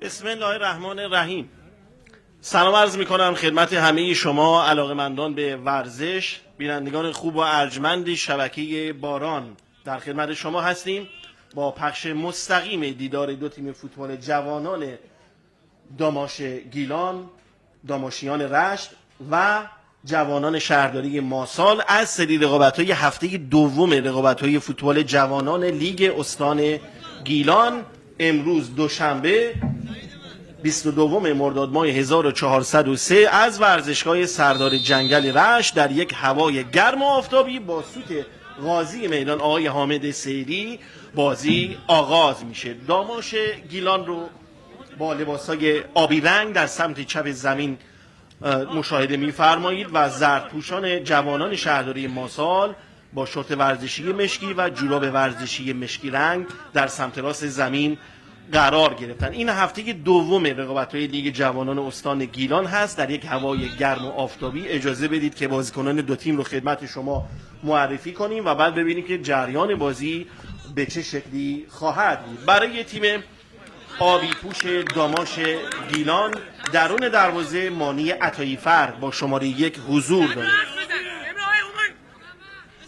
بسم الله الرحمن الرحیم. سلام عرض می کنم خدمت همه شما علاقه‌مندان به ورزش، بینندگان خوب و ارجمند شبکه باران. در خدمت شما هستیم با پخش مستقیم دیدار دو تیم فوتبال جوانان داماش گیلان، داماشیان رشت و جوانان شهرداری ماسال از سری رقابت‌های هفته دوم رقابت‌های فوتبال جوانان لیگ استان گیلان. امروز دوشنبه 22 مرداد ماه 1403 از ورزشگاه سردار جنگل رشت در یک هوای گرم و آفتابی با سوت قاضی میدان آقای حامد سیری بازی آغاز میشه. داماش گیلان رو با لباسای آبی رنگ در سمت چپ زمین مشاهده می‌فرمایید و زردپوشان جوانان شهرداری ماسال با شورت ورزشی مشکی و جوراب ورزشی مشکی رنگ در سمت راست زمین قرار گرفتن. این هفته دوم رقابت‌های لیگ جوانان استان گیلان هست در یک هوای گرم و آفتابی. اجازه بدید که بازیکنان دو تیم رو خدمت شما معرفی کنیم و بعد ببینیم که جریان بازی به چه شکلی خواهد بود. برای تیم آبی پوش داماش گیلان درون دروازه مانی عطایی‌فر با شماره 1 حضور داره.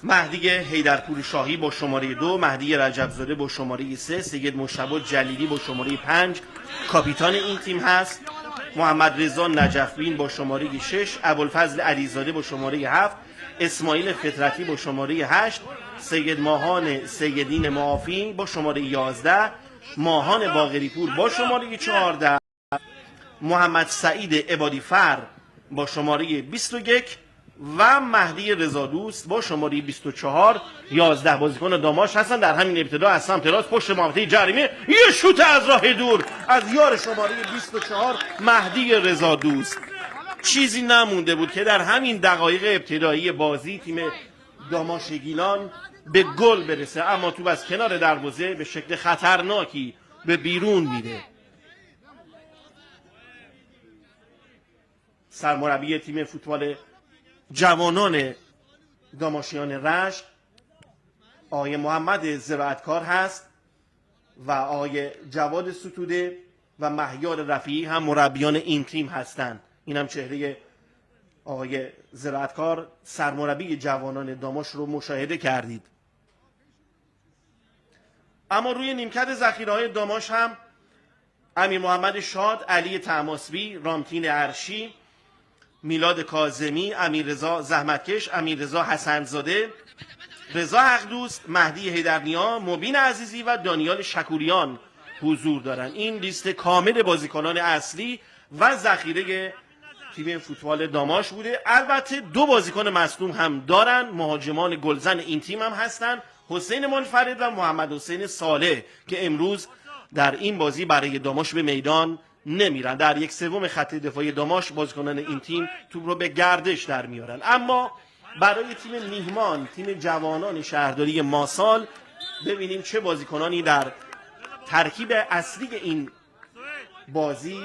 مهدی حیدرپور شاهی با شماره 2، مهدی رجبزاده با شماره 3، سید مشتبه جلیلی با شماره 5 کاپیتان این تیم هست. محمد رضا نجفبین با شماره 6، ابوالفضل علیزاده با شماره 7، اسماعیل فطرتی با شماره 8، سید ماهان سیدین معافی با شماره 11، ماهان باقریپور با شماره 14، محمد سعید عبادیفر با شماره 21 و مهدی رضادوست با شماره 24. 11 بازیکن داماش هستن. در همین ابتدا از سمت راست پشت محوطه جریمه یه شوت از راه دور از یار شماره 24 مهدی رضادوست. چیزی نمونده بود که در همین دقایق ابتدایی بازی تیم داماش گیلان به گل برسه، اما توپ از کنار دروازه به شکل خطرناکی به بیرون میره. سرمربی تیم فوتبال جوانان داماشیان رشت آقای محمد زراعتکار هست و آقای جواد ستوده و مهیار رفیعی هم مربیان این تیم هستند. این هم چهره آقای زراعتکار سرمربی جوانان داماش رو مشاهده کردید. اما روی نیمکت ذخیره‌های داماش هم امیر محمد شاد، علی طماسبی، رامتین عرشی، میلاد کاظمی، امیررضا زحمتکش، امیررضا حسن‌زاده، رضا حقدوست، مهدی حیدرنیا، مبین عزیزی و دانیال شکوریان حضور دارند. این لیست کامل بازیکنان اصلی و ذخیره تیم فوتبال داماش بوده. البته دو بازیکن مصدوم هم دارن، مهاجمان گلزن این تیم هم هستن، حسین منفرد و محمد حسین صالح که امروز در این بازی برای داماش به میدان نمیرن. در یک سوم خط دفاعی داماش بازیکنان این تیم توپ رو به گردش در میارن. اما برای تیم میهمان، تیم جوانان شهرداری ماسال، ببینیم چه بازیکنانی در ترکیب اصلی این بازی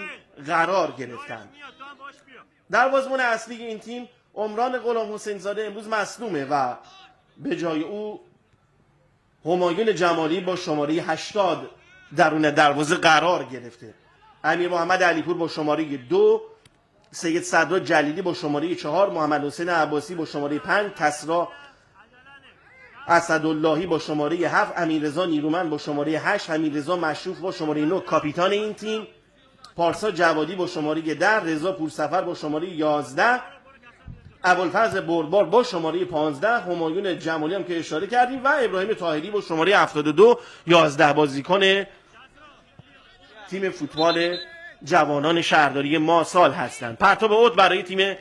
قرار گرفتن. دروازه‌بان اصلی این تیم عمران غلام حسین زاده امروز مصدومه و به جای او همایون جمالی با شماره 80 درون دروازه قرار گرفته. امیر محمد علیپور با شماره 2، سید صدرا جلیلی با شماره 4، محمد حسین عباسی با شماره 5، کسرا اسداللهی با شماره 7، امیررضا نیرومند با شماره 8، حمیدرضا مشروف با شماره 9 کاپیتان این تیم، پارسا جوادی با شماره 10، رضا پورسفر با شماره 11، ابوالفضل بربار با شماره 15، همایون جمالی هم که اشاره کردیم و ابراهیم طاهری با شماره 72. 11 بازیکن تیم فوتبال جوانان شهرداری ماسال هستند. پرتاب عود برای تیم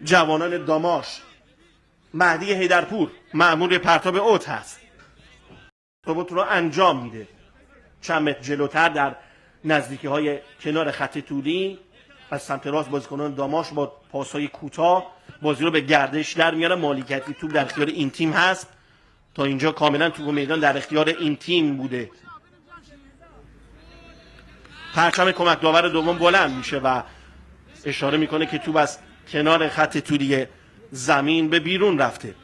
جوانان داماش مهدی حیدرپور مأمور پرتاب عود هست. پرتاب رو انجام میده چند متر جلوتر در نزدیکی‌های کنار خط طولی. از سمت راست بازیکنان داماش با پاس‌های کوتاه بازی رو به گردش در میارن. مالکیت توپ در اختیار این تیم هست. تا اینجا کاملا توپ میدان در اختیار این تیم بوده. پرچم کمک داور دوم بلند میشه و اشاره میکنه که توپ از کنار خط طولی زمین به بیرون رفته.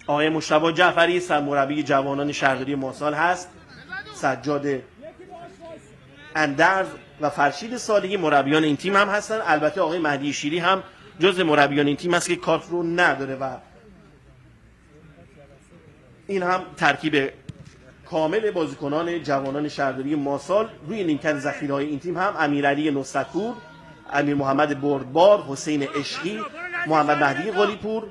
آقای مشتبه جعفری سرمربی جوانان شهرداری ماسال هست. سجاد اندرز و فرشید صالحی مربیان این تیم هم هستن. البته آقای مهدی شیری هم جزء مربیان این تیم است که کارت رو نداره و این هم ترکیب کامل بازیکنان جوانان شهرداری ماسال. روی نیمکت ذخیره‌های این تیم هم امیرعلی نصرت‌پور، امیر محمد بردبار، حسین عشقی، محمد مهدی قلی‌پور،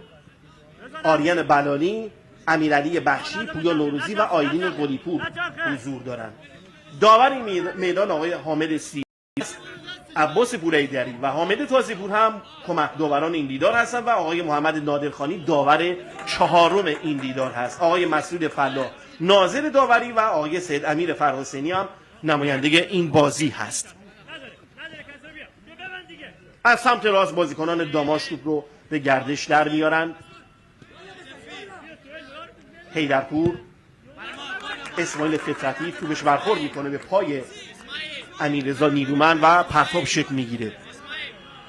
آریان بلالی، امیرعلی بخشی، پویا نوروزی و آیلین قلی‌پور حضور دارند. داور این میدان آقای حامد سیری، عباس پورایدری و حامد تازی‌پور هم کمک داوران این دیدار هستند و آقای محمد نادرخانی داور چهارم این دیدار هست. آقای مسعود فلاح ناظر داوری و آقای سید امیر فرحسینی هم نماینده این بازی هست. از سمت راست بازیکنان داماش توپ رو به گردش در میارن. حیدرپور، اسماعیل فطرتی توپش برخورد میکنه به پای امیررضا نیرومند و پرتاب شکل میگیره.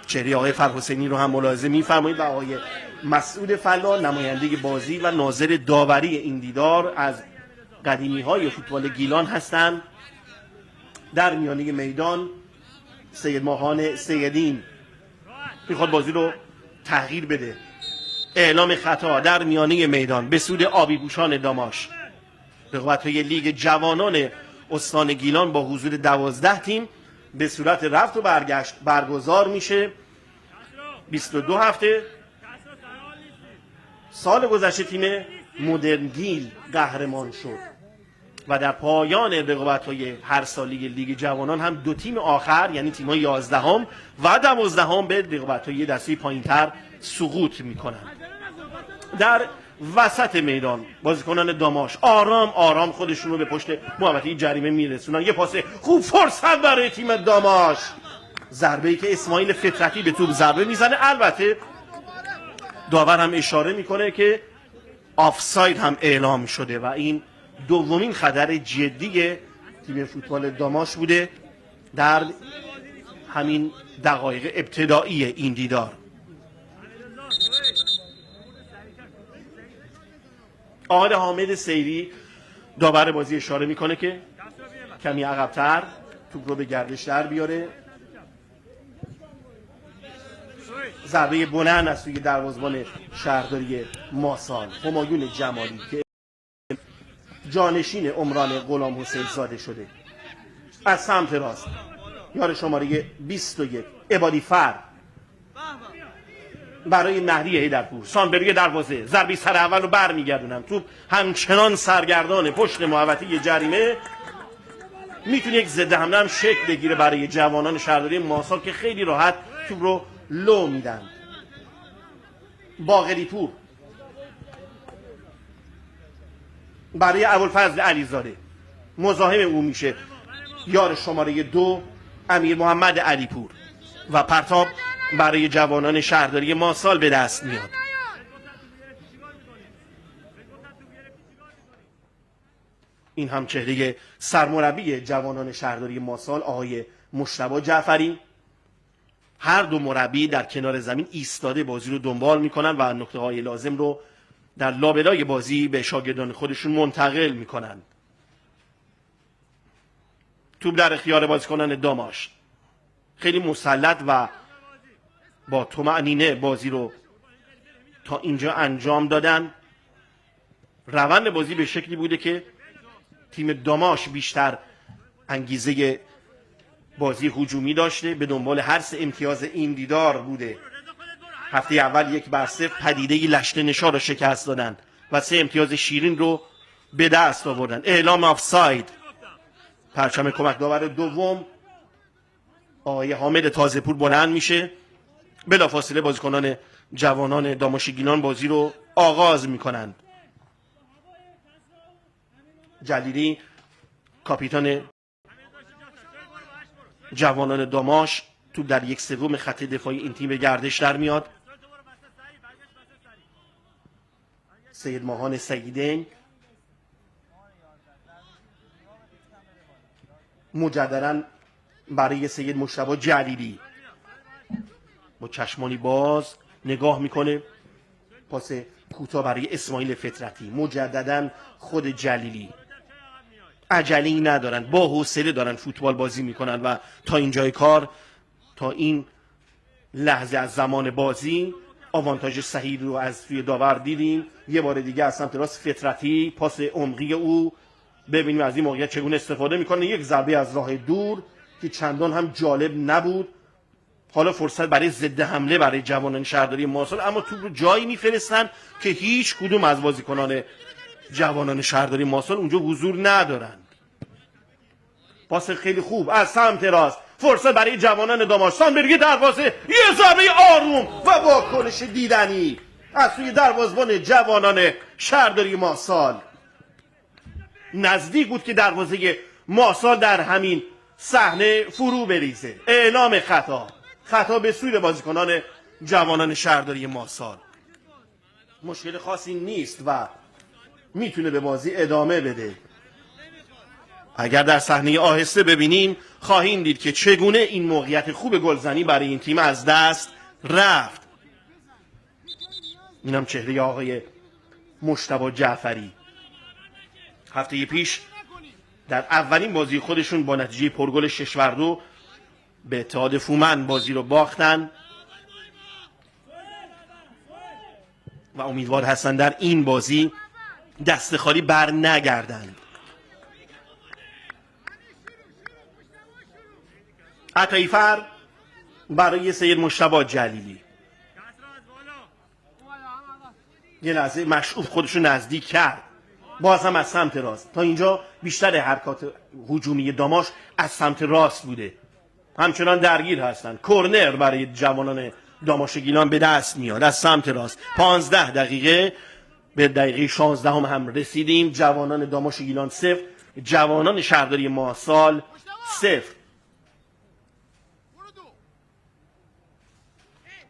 چهره آقای فرحسینی رو هم ملاحظه میفرمایید و آقای مسعود فلاح نماینده بازی و ناظر داوری این دیدار از قدیمی های فوتبال گیلان هستند. در میانه میدان سید ماهان سیدین میخواد بازی رو تغییر بده. اعلام خطا در میانه میدان به سود آبی پوشان داماش. رقابت‌های لیگ جوانان استان گیلان با حضور 12 تیم به صورت رفت و برگشت برگزار میشه. 22 هفته. سال گذشته تیم مدرن گیل قهرمان شد و در پایان رقابت‌های هر سالی لیگ جوانان هم دو تیم آخر یعنی تیم‌های 11 و 12 به رقابت‌های دسته پایین‌تر سقوط می‌کنند. در وسط میدان بازیکنان داماش آرام آرام خودشون رو به پشت محوطه جریمه میرسونن. یه پاس خوب فرصت برای تیم داماش. ضربه‌ای که اسماعیل فطرتی به توپ ضربه میزنه. البته داور هم اشاره میکنه که آفساید هم اعلام شده و این دومین خطر جدی تیم فوتبال داماش بوده در همین دقایق ابتدایی این دیدار. آقای حامد سیری داور بازی اشاره میکنه که کمی عقب‌تر توپ رو به گردش در بیاره. ضربه بلند از سوی دروازه‌بان شهرداری ماسال همایون جمالی که جانشین عمران غلام حسین زاده شده. از سمت راست یار شماره 21 عبادی فر برای مهدی حیدرپور. سانبرگ دروازه ضربه سر اول رو برمیگردونن. توپ همچنان سرگردان پشت محوطه جریمه. میتونه یک ضد حمله هم شکل بگیره برای جوانان شهرداری ماسال که خیلی راحت توپ رو لو میدن. باقری پور برای ابوالفضل علیزاده مزاحم او میشه یار شماره 2 امیر محمد علیپور و پرتاب برای جوانان شهرداری ماسال به دست میاد. این هم چهره سرمربی جوانان شهرداری ماسال آقای مجتبی جعفری. هر دو مربی در کنار زمین ایستاده بازی رو دنبال میکنن و نکته های لازم رو در لابلای بازی به شاگردان خودشون منتقل میکنن. توپ در اختیار بازیکنان داماش خیلی مسلط و با طمأنینه بازی رو تا اینجا انجام دادن. روند بازی به شکلی بوده که تیم داماش بیشتر انگیزه بازی هجومی داشته، به دنبال هر سه امتیاز این دیدار بوده. هفته اول 1-0 پدیده لشت نشا رو شکست دادن و 3 امتیاز شیرین رو به دست آوردن. اعلام آفساید. پرچم کمک داور دوم آقای حامد تازه‌پور بلند میشه. بلافاصله بازیکنان جوانان داماش گیلان بازی رو آغاز میکنند. جلیلی کاپیتان جوانان داماش توپ در 1/3 خط دفاعی این تیم به گردش در میاد. سید ماهان سیدین مجددا برای سید مجتبی جلیلی با چشمانی باز نگاه میکنه. پاس کوتاه برای اسماعیل فطرتی. مجددا خود جلیلی عجله‌ای ندارن، با حوصله دارن فوتبال بازی میکنن و تا اینجای کار، تا این لحظه از زمان بازی آوانتاژ صحیح رو از سوی داور دیدیم. یه بار دیگه از سمت راست فطرتی پاس عمقی او، ببینیم از این موقعیت چگونه استفاده میکنه. یک ضربه از راه دور که چندان هم جالب نبود. حالا فرصت برای ضد حمله برای جوانان شهرداری مارسال، اما توپ رو جایی میفرستن که هیچ کدوم از بازیکنان جوانان شهرداری مارسال اونجا حضور ندارند. پاس خیلی خوب از سمت راست، فرصت برای جوانان داماش، سانبرگ دروازه، یه ضربه آروم و واکنش دیدنی از سوی دروازه‌بان جوانان شهرداری مارسال. نزدیک بود که دروازه مارسال در همین صحنه فرو بریزه. اعلام خطا به سوی بازیکنان جوانان شهرداری مارسال. مشکل خاصی نیست و میتونه به بازی ادامه بده. اگر در صحنه آهسته ببینیم خواهیم دید که چگونه این موقعیت خوب گلزنی برای این تیم از دست رفت. اینم چهره آقای مجتبی جعفری. هفته پیش در اولین بازی خودشون با نتیجه پرگل 6-2 به اتحاد فومن بازی رو باختن و امیدوار هستن در این بازی دست خالی بر نگردند. عطاییفر برای سید مجتبی جلیلی یه لحظه مشعوب خودشو نزدیک کرد، باز هم از سمت راست. تا اینجا بیشتر حرکات هجومی داماش از سمت راست بوده، همچنان درگیر هستن. کورنر برای جوانان داماش گیلان به دست میاد از سمت راست. 15 دقیقه به دقیقه 16 هم رسیدیم. جوانان داماش گیلان 0، جوانان شهرداری مارسال 0.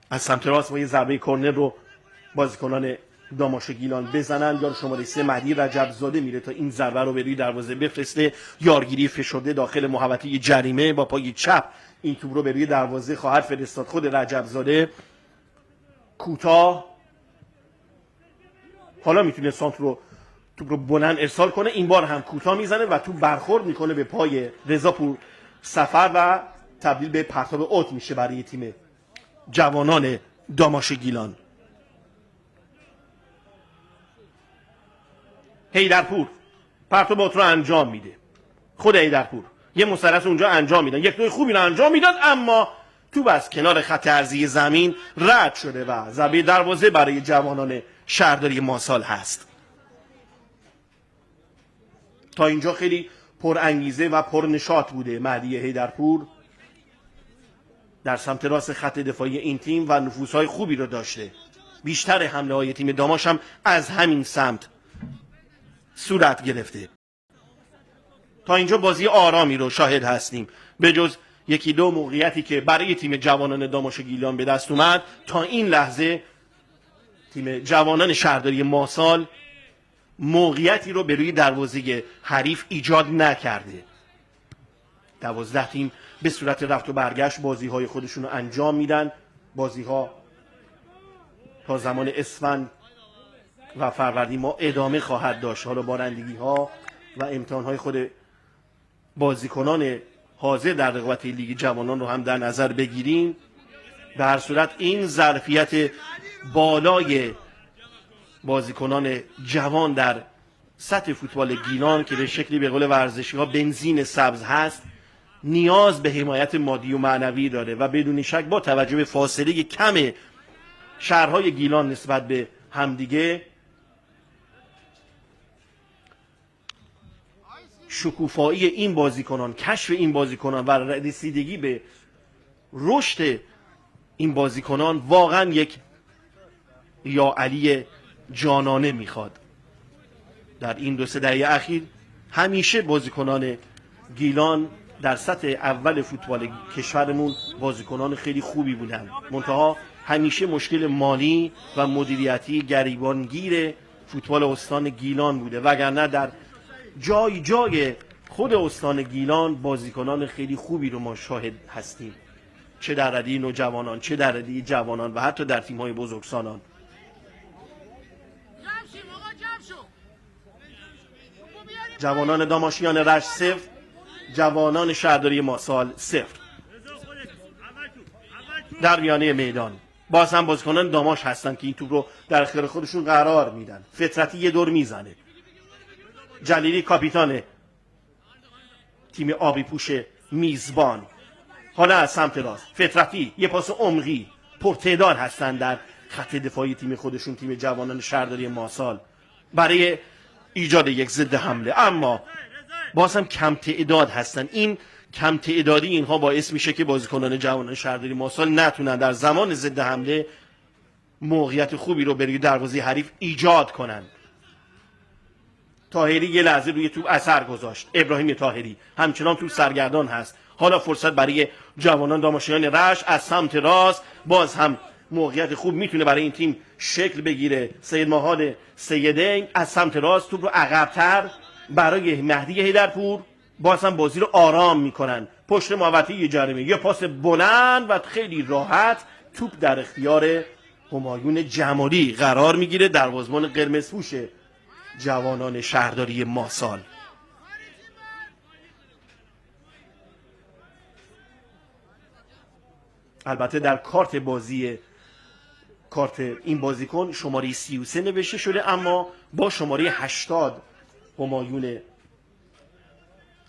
از سمت راست با یه ضربه کورنر رو بازیکنان داماش گیلان بزنن. یار شماره 3 مهدی رجبزاده میره تا این ضربه رو به روی دروازه بفرسته. یارگیری فشرده داخل محوطه جریمه، با پای چپ این توپ رو به روی دروازه خواهد فرستاد خود رجبزاده. کوتاه حالا میتونه توپ رو بلند ارسال کنه، این بار هم کوتاه میزنه و توپ برخورد میکنه به پای رضا پور سفر و تبدیل به پرتاب اوت میشه برای تیم جوانان داماش گیلان. حیدرپور پرتاب اوت رو انجام میده. خود حیدرپور یه مثلث اونجا انجام میدن، یک دوی خوبی رو انجام میدن، اما توپ از کنار خط عرضی زمین رد شده و ضربه دروازه برای جوانان شهرداری مارسال هست. تا اینجا خیلی پر انگیزه و پر نشاط بوده مهدی حیدرپور در سمت راست خط دفاعی این تیم و نفوذهای خوبی رو داشته. بیشتر حمله های تیم داماش هم از همین سمت صورت گرفته. تا اینجا بازی آرامی رو شاهد هستیم، به جز یکی دو موقعیتی که برای تیم جوانان داماش گیلان به دست اومد. تا این لحظه تیم جوانان شهرداری مارسال موقعیتی رو به روی دروازه حریف ایجاد نکرده. 12 تیم به صورت رفت و برگشت بازی های خودشون رو انجام میدن. بازی ها تا زمان اسفند و فروردین ما ادامه خواهد داشت. حالا بارندگی ها و امتحان های خود بازیکنان حاضر در رقابت لیگ جوانان رو هم در نظر بگیریم. به هر صورت این ظرفیت بالای بازیکنان جوان در سطح فوتبال گیلان که به شکلی به قول ورزشی ها بنزین سبز هست، نیاز به حمایت مادی و معنوی داره و بدون شک با توجه به فاصله کم شهرهای گیلان نسبت به همدیگه، شکوفایی این بازیکنان، کشف این بازیکنان و رسیدگی به رشد این بازیکنان واقعا یک یا علی جانانه میخواد. در این 2-3 دهه اخیر همیشه بازیکنان گیلان در سطح اول فوتبال کشورمون بازیکنان خیلی خوبی بودن، منتها همیشه مشکل مالی و مدیریتی گریبانگیر فوتبال استان گیلان بوده، وگرنه در جای جای خود استان گیلان بازیکنان خیلی خوبی رو ما شاهد هستیم، چه در رده نوجوانان، چه در رده جوانان و حتی در تیم‌های بزرگسالان. جوانان داماشیان رشت 0، جوانان شهرداری ماسال 0. در میانه میدان باز هم بازیکنان داماش هستن که این توپ رو در اختیار خودشون قرار میدن. فطرتی یه دور میزنه. جلیلی کاپیتان تیم آبی پوش میزبان. حالا از سمت راست فطرتی یه پاس عمقی، پرتعداد هستن در خط دفاعی تیم خودشون، تیم جوانان شهرداری ماسال، برای ایجاد یک ضد حمله، اما باز هم کم تعداد هستن. این کم تعدادی اینها باعث میشه که بازیکنان جوانان شهرداری ماسال نتونن در زمان ضد حمله موقعیت خوبی رو برای دروازه حریف ایجاد کنن. طاهری یه لحظه روی توپ اثر گذاشت. ابراهیم طاهری همچنان توپ سرگردان هست. حالا فرصت برای جوانان داماشیان رشت از سمت راست، باز هم موقعیت خوب میتونه برای این تیم شکل بگیره. سید مهاد سیدین از سمت راست توپ رو عقب‌تر برای مهدی حیدرپور، باز هم بازی رو آرام میکنن. پشت محوطه جریمه یه پاس بلند و خیلی راحت، توپ در اختیار همایون جمالی قرار میگیره، دروازه‌بان قرمزپوش جوانان شهرداری ماسال. البته در کارت این بازیکن شماره 33 نوشته شده، اما با شماره 80 همایون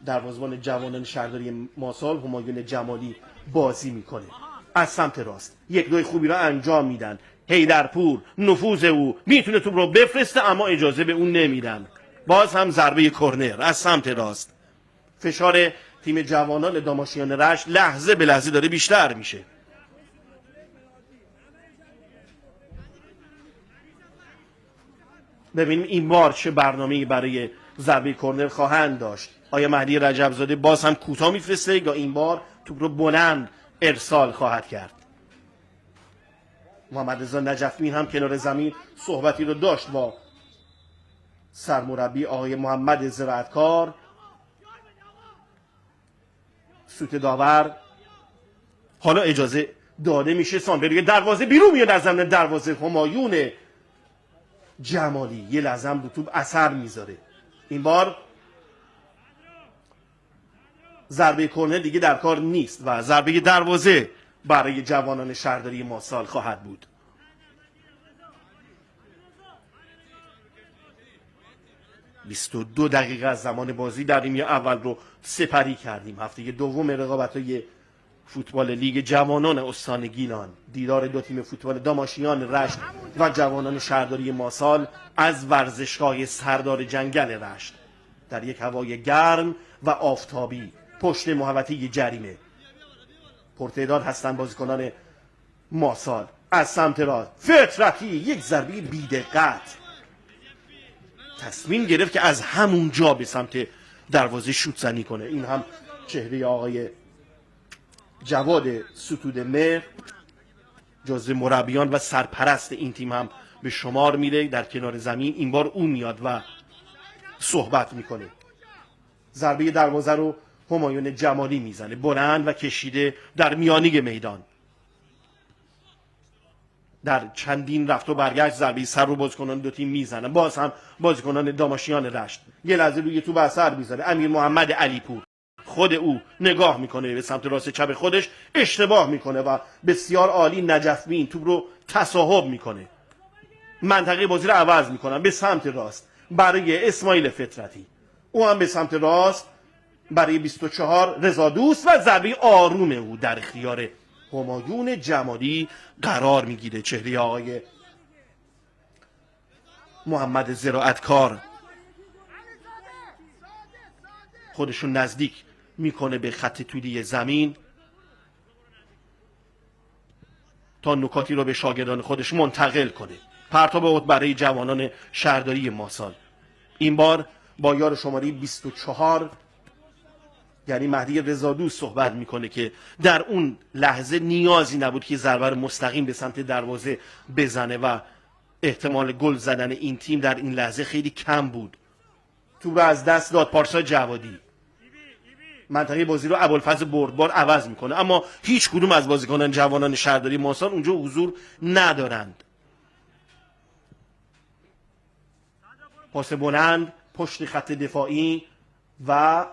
دروازه‌بان جوانان شهرداری ماسال، همایون جمالی بازی میکنه. از سمت راست یک دوی خوبی را انجام میدن. حیدرپور نفوذ او، میتونه توپ رو بفرسته اما اجازه به اون نمیدن. باز هم ضربه کرنر از سمت راست. فشار تیم جوانان داماشیان رشت لحظه به لحظه داره بیشتر میشه. ببینیم این بار چه برنامه‌ای برای ضربه کرنر خواهند داشت. آیا مهدی رجبزاده باز هم کوتاه میفرسته یا این بار توپ رو بلند ارسال خواهد کرد؟ محمد رضا نجفی هم کنار زمین صحبتی رو داشت با سرمربی آقای محمد زراعتکار. سوت داور حالا اجازه داده میشه سانبری دروازه بیرون میاد از زمین دروازه. همایون جمالی یه لحظه هم رو توپ اثر میذاره. این بار ضربه کرنر دیگه در کار نیست و ضربه دروازه برای جوانان شهرداری ماسال خواهد بود. دو دقیقه از زمان بازی در نیمه اول رو سپری کردیم. هفته دوم رقابت‌های فوتبال لیگ جوانان استان گیلان، دیدار دو تیم فوتبال داماشیان رشت و جوانان شهرداری ماسال از ورزشگاه سردار جنگل رشت در یک هوای گرم و آفتابی پشت محوطه جریمه. پرتعداد هستند بازیکنان ماسال. از سمت راست فطرتی یک ضربه بی‌دقت، تصمیم گرفت که از همون جا به سمت دروازه شوت زنی کنه. این هم چهره آقای جواد ستوده مهر، جزو مربیان و سرپرست این تیم هم به شمار میره. در کنار زمین این بار او میاد و صحبت میکنه. ضربه دروازه رو همایون جمالی میزنه، بلند و کشیده در میانه میدان. در چندین رفت و برگشت ضربه سر رو بازیکنان دو تیم میزنن. باز هم بازیکنان داماشیان رشت یه لحظه روی توپ اثر میذاره. امیر محمد علیپور خود او نگاه میکنه به سمت راست چپ خودش، اشتباه میکنه و بسیار عالی نجفی این توپ رو تصاحب میکنه. منطقه بازی رو عوض میکنن به سمت راست برای اسماعیل فطرتی، او هم به سمت راست برای 24 رضا دوست و ضربه آروم او در اختیار همایون جمالی قرار میگیره. چهره آقای محمد زراعتکار خودشون نزدیک میکنه به خط طولی زمین تا نکاتی رو به شاگردان خودش منتقل کنه. پرتاب اوت برای جوانان شهرداری ماسال، این بار با یار شماره 24 یعنی مهدی رضادوست صحبت میکنه که در اون لحظه نیازی نبود که ضربه مستقیم به سمت دروازه بزنه و احتمال گل زدن این تیم در این لحظه خیلی کم بود. توپ رو از دست داد پارسا جوادی. منطقه بازی رو ابوالفضل بردبار عوض میکنه، اما هیچ کدوم از بازیکنان جوانان شهرداری ماسال اونجا حضور ندارند. پاس بلند پشت خط دفاعی و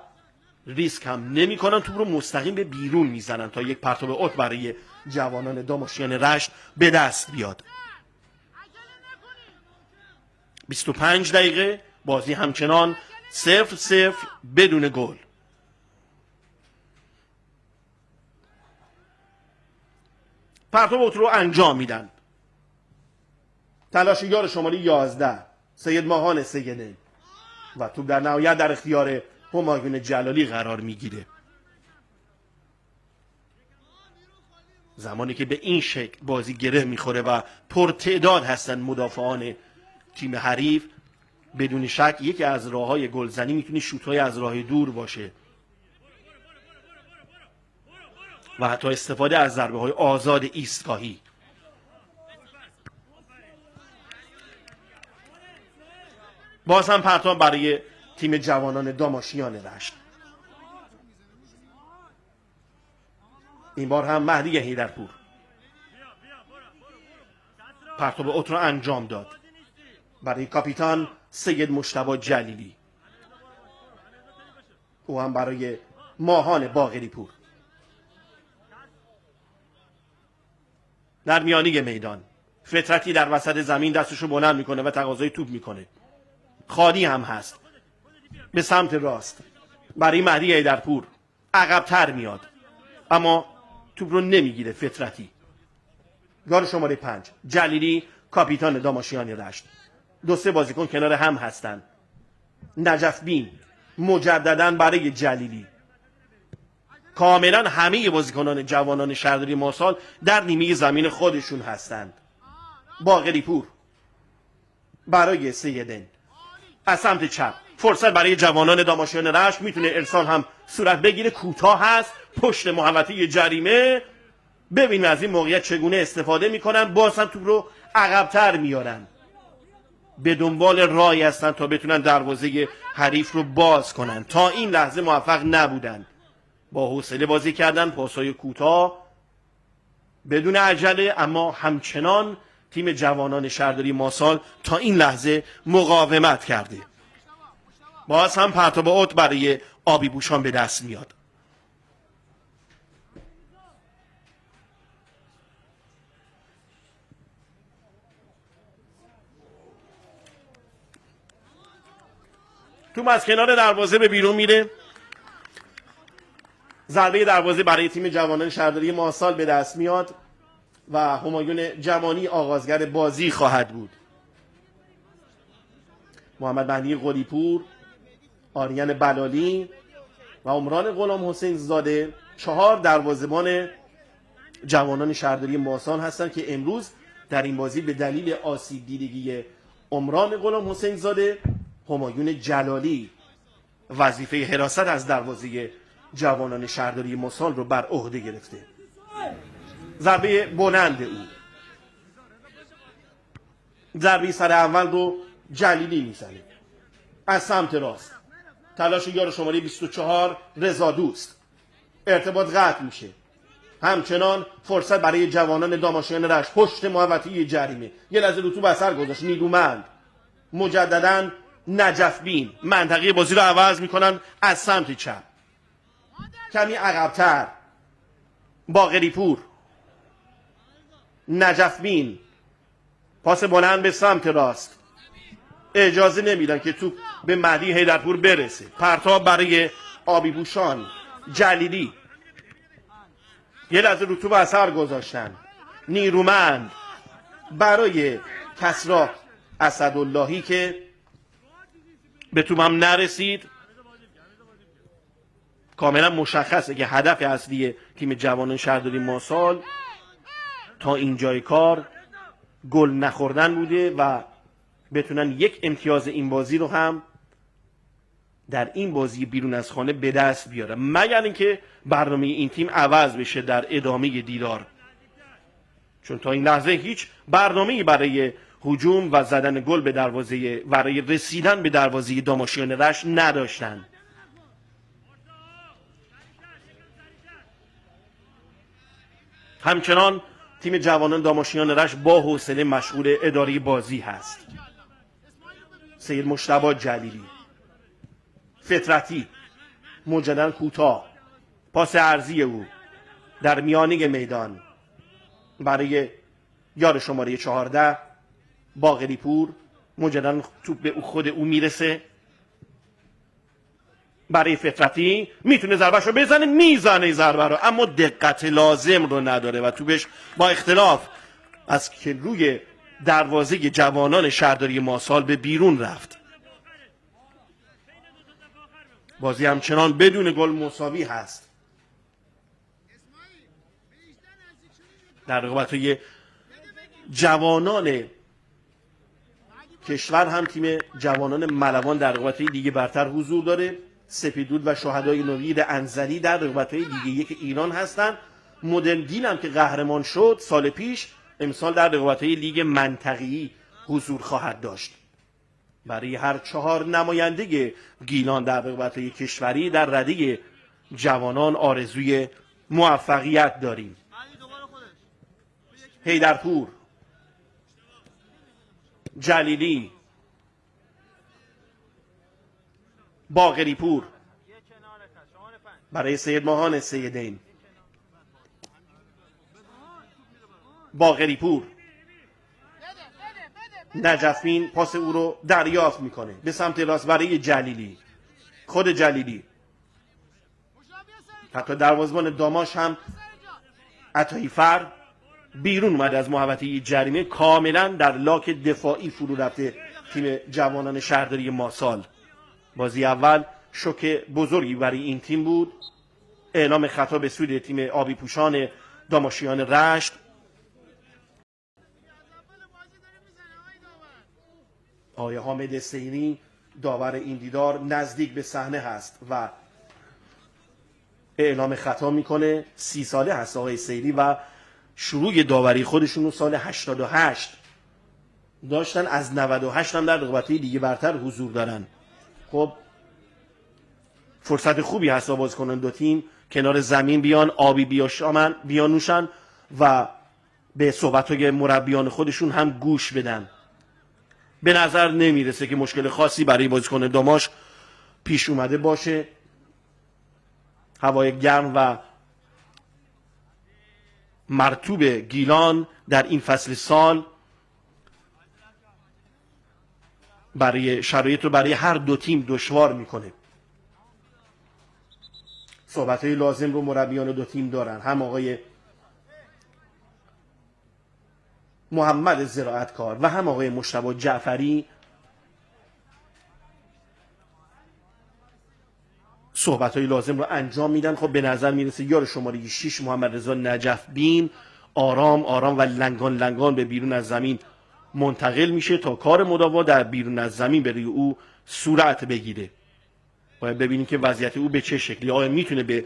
ریسک هم نمی کنن، توپ رو مستقیم به بیرون میزنن تا یک پرتاب اوت برای جوانان داماشیان رشت به دست بیاد. 25 دقیقه بازی همچنان 0-0 بدون گل. پرتاب اوت رو انجام میدن. تلاشگر شماره 11 سید ماهان سیدن و توپ در نهایت در اختیار همایون جلالی قرار میگیره. زمانی که به این شکل بازی گره میخوره و پرتعداد هستن مدافعان تیم حریف، بدون شک یکی از راههای گلزنی میتونه شوت‌های از راه دور باشه و حتی استفاده از ضربه‌های آزاد ایستگاهی. باز هم پرتاب برای تیم جوانان داماشیان رشت. این بار هم مهدی حیدرپور پرتاب اوت رو انجام داد برای کاپیتان سید مجتبی جلیلی، او هم برای ماهان باقری پور. در میانی میدان فطرتی در وسط زمین دستشو بلند میکنه و تقاضای توپ میکنه. خالی هم هست به سمت راست برای مهدی حیدرپور، عقب‌تر میاد اما توپ رو نمیگیره. فطرتی، گار شماره 5 جلیلی کاپیتان داماشیان رشت. 2-3 بازیکن کنار هم هستند. نجف بین مجددا برای جلیلی. کاملا همه بازیکنان جوانان شهرداری ماسال در نیمه زمین خودشون هستند. باقری پور برای سیدن. از سمت چپ فرصت برای جوانان داماشیان رشت، میتونه ارسال هم صورت بگیره. کوتاه هست پشت محوطه جریمه. ببینیم از این موقعیت چگونه استفاده میکنن. باز هم توپ رو عقب‌تر میارن. به دنبال راهی هستن تا بتونن دروازه حریف رو باز کنن. تا این لحظه موفق نبودن. با حوصله بازی کردن، پاسای کوتاه بدون عجله، اما همچنان تیم جوانان شهرداری ماسال تا این لحظه مقاومت کرده. باز هم پرتاب اوت برای آبی بوشان به دست میاد. توپ از کنار دروازه به بیرون میره. ضربه دروازه برای تیم جوانان شهرداری ماسال به دست میاد و همایون جمانی آغازگر بازی خواهد بود. محمد مهدی قلی‌پور، آریان بلالی و عمران غلام حسین زاده 4 دروازه‌بان جوانان شهرداری ماسال هستند که امروز در این بازی به دلیل آسیب دیدگی عمران غلام حسین زاده، همایون جلالی وظیفه حراست از دروازه جوانان شهرداری ماسال رو بر عهده گرفته. ضربه بلند او، ضربه سر اول رو جلیلی میزنه از سمت راست. تلاش یار شماره 24 رضا دوست. ارتباط قطع میشه. همچنان فرصت برای جوانان داماشیان رشت پشت محوطه جریمه. یه لحظه رو توپ اثر گذاشت. نیرومند مجددا نجف بین منطقه بازی رو عوض میکنن از سمت چپ. کمی عقب‌تر باقری پور، نجف بین، پاس بلند به سمت راست. اجازه نمیدن که توپ به مهدی حیدرپور برسه. پرتاب برای آبی بوشان، جلیلی. یه لحظه رو توپ اثر گذاشتن. نیرومند برای کسرا اسداللهی که به توپ هم نرسید. کاملا مشخصه که هدف اصلی تیم جوانان شهرداری ماسال تا اینجای کار گل نخوردن بوده و بتونن یک امتیاز این بازی رو هم در این بازی بیرون از خانه به دست بیارن، مگر اینکه برنامه این تیم عوض بشه در ادامه دیدار، چون تا این لحظه هیچ برنامه‌ای برای هجوم و زدن گل به دروازه، برای رسیدن به دروازه داماشیان رشت نداشتن. همچنان تیم جوانان داماشیان رشت با حوصله مشغول اداره بازی هست. سید مجتبی جلیلی فطرتی مجددا کوتاه، پاس عرضی او در میانه میدان برای یار شماره 14 باقری پور. مجددا توپ به خود او میرسه برای فطرتی، میتونه ضربهش رو بزنه، میزنه ضربه رو، اما دقت لازم رو نداره و توپش با اختلاف از که روی دروازه جوانان شهرداری ماسال به بیرون رفت. بازی همچنان بدون گل مساوی هست. در رقابت‌های جوانان کشور هم تیم جوانان ملوان در رقابت‌های لیگ برتر حضور داره. سپیدرود و شهدای نوید انزلی در رقابت‌های لیگ یک ایران هستند. مدلگین هم که قهرمان شد سال پیش، امسال در رقابت‌های لیگ منطقه‌ای حضور خواهد داشت. برای هر 4 نماینده گیلان در رقابت‌های کشوری در رده جوانان آرزوی موفقیت داریم. حیدرپور، جلیلی، باقری پور برای سید ماهان سیدین، باقری پور، نجفین پاس او رو دریافت میکنه به سمت راست برای جلیلی، خود جلیلی، حتی دروازه‌بان داماش هم عطاییفر بیرون اومده از محوطه جریمه، کاملا در لاک دفاعی فرو رفته تیم جوانان شهرداری ماسال. بازی اول شوک بزرگی برای این تیم بود. اعلام خطا به سوی تیم آبی پوشان داماشیان رشت. آقای حامد سینی داور این دیدار نزدیک به صحنه هست و اعلام خطا میکنه. 30 ساله هست آقای سینی و شروع داوری خودشون رو سال 88 داشتن، از 98 هم در رقابت‌های لیگ برتر حضور دارن. خب فرصت خوبی هست بازیکنان دو تیم کنار زمین بیان، آبی بیانوشن و به صحبت‌های مربیان خودشون هم گوش بدن. به نظر نمیرسه که مشکل خاصی برای بازیکن داماش پیش اومده باشه. هوای گرم و مرطوب گیلان در این فصل سال برای شرایط رو برای هر دو تیم دشوار میکنه. صحبت‌های لازم رو مربیان دو تیم دارن، هم آقای محمد زراعتکار و هم آقای مجتبی جعفری. صحبت‌های لازم رو انجام میدن. خب به نظر میرسه یار شماره 6 محمد رضا نجف بین آرام آرام و لنگان لنگان به بیرون از زمین منتقل میشه تا کار مداوا در بیرون از زمین برای او صورت بگیره. باید ببینیم که وضعیت او به چه شکلی، آیا میتونه به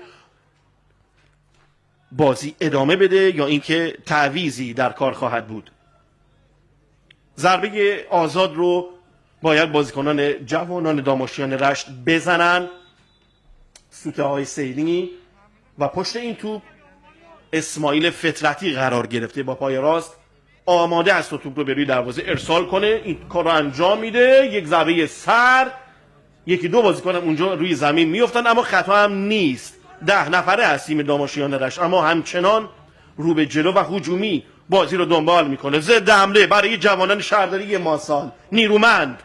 بازی ادامه بده یا اینکه تعویضی در کار خواهد بود. ضربه آزاد رو باید بازیکنان جوانان داماشیان رشت بزنن. سوته های سیلینی و پشت این توپ اسماعیل فطرتی قرار گرفته، با پای راست آماده است توپ رو به روی دروازه ارسال کنه. این کار رو انجام میده، یک ضربه سر، یکی دو بازیکن هم اونجا روی زمین میافتن، اما خطا هم نیست. 10 نفره از تیم داماشیان رشت اما همچنان رو به جلو و هجومی بازی رو دنبال میکنه. ضد حمله برای جوانان شهرداری ماسال، نیرومند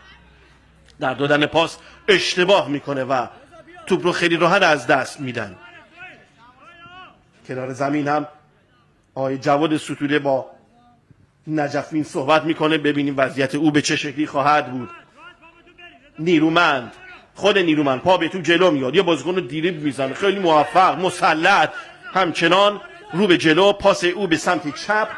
در دادن پاس اشتباه میکنه و توپ رو خیلی راحت از دست میدن. کنار زمین هم آقای جواد ستوده با نجفین صحبت میکنه، ببینیم وضعیت او به چه شکلی خواهد بود. نیرومند، خود نیرومند پا به تو جلو میاد، یه بازیکن رو دیریب میزنه، خیلی موفق، مسلط، همچنان رو به جلو. پاس او به سمت چپ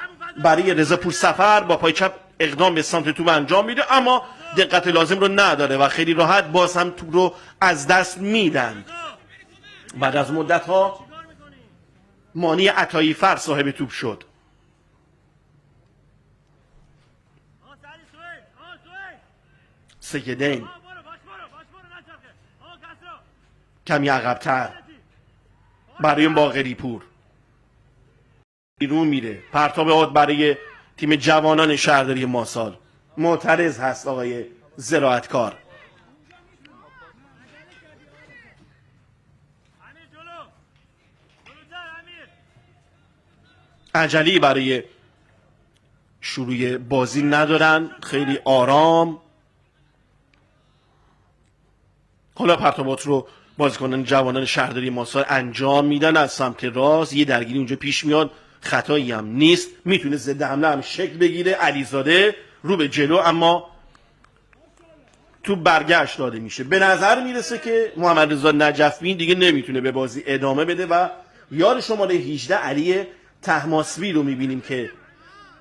برای رضا پور سفر، با پای چپ اقدام به سمت توپ انجام میده اما دقت لازم رو نداره و خیلی راحت باز هم توپ رو از دست میدن. بعد از مدت ها مانی عطاییفر صاحب توپ شد. سیدین کمی عقب‌تر برای باقری پور، بیرون میره. پرتاب آد برای تیم جوانان شهرداری ماسال. معترض هست آقای زراعتکار. عجلی برای شروع بازی ندارن، خیلی آرام. حالا پرتابات رو بازیکنان جوانان شهرداری ماسال انجام میدن از سمت راست. یه درگیری اونجا پیش میاد، خطایی هم نیست، میتونه ضد حمله هم شکل بگیره. علیزاده رو به جلو، اما تو برگشت داده میشه. به نظر میرسه که محمد رضا نجفبین دیگه نمیتونه به بازی ادامه بده و یار شماره 18 علی طهماسبی رو میبینیم که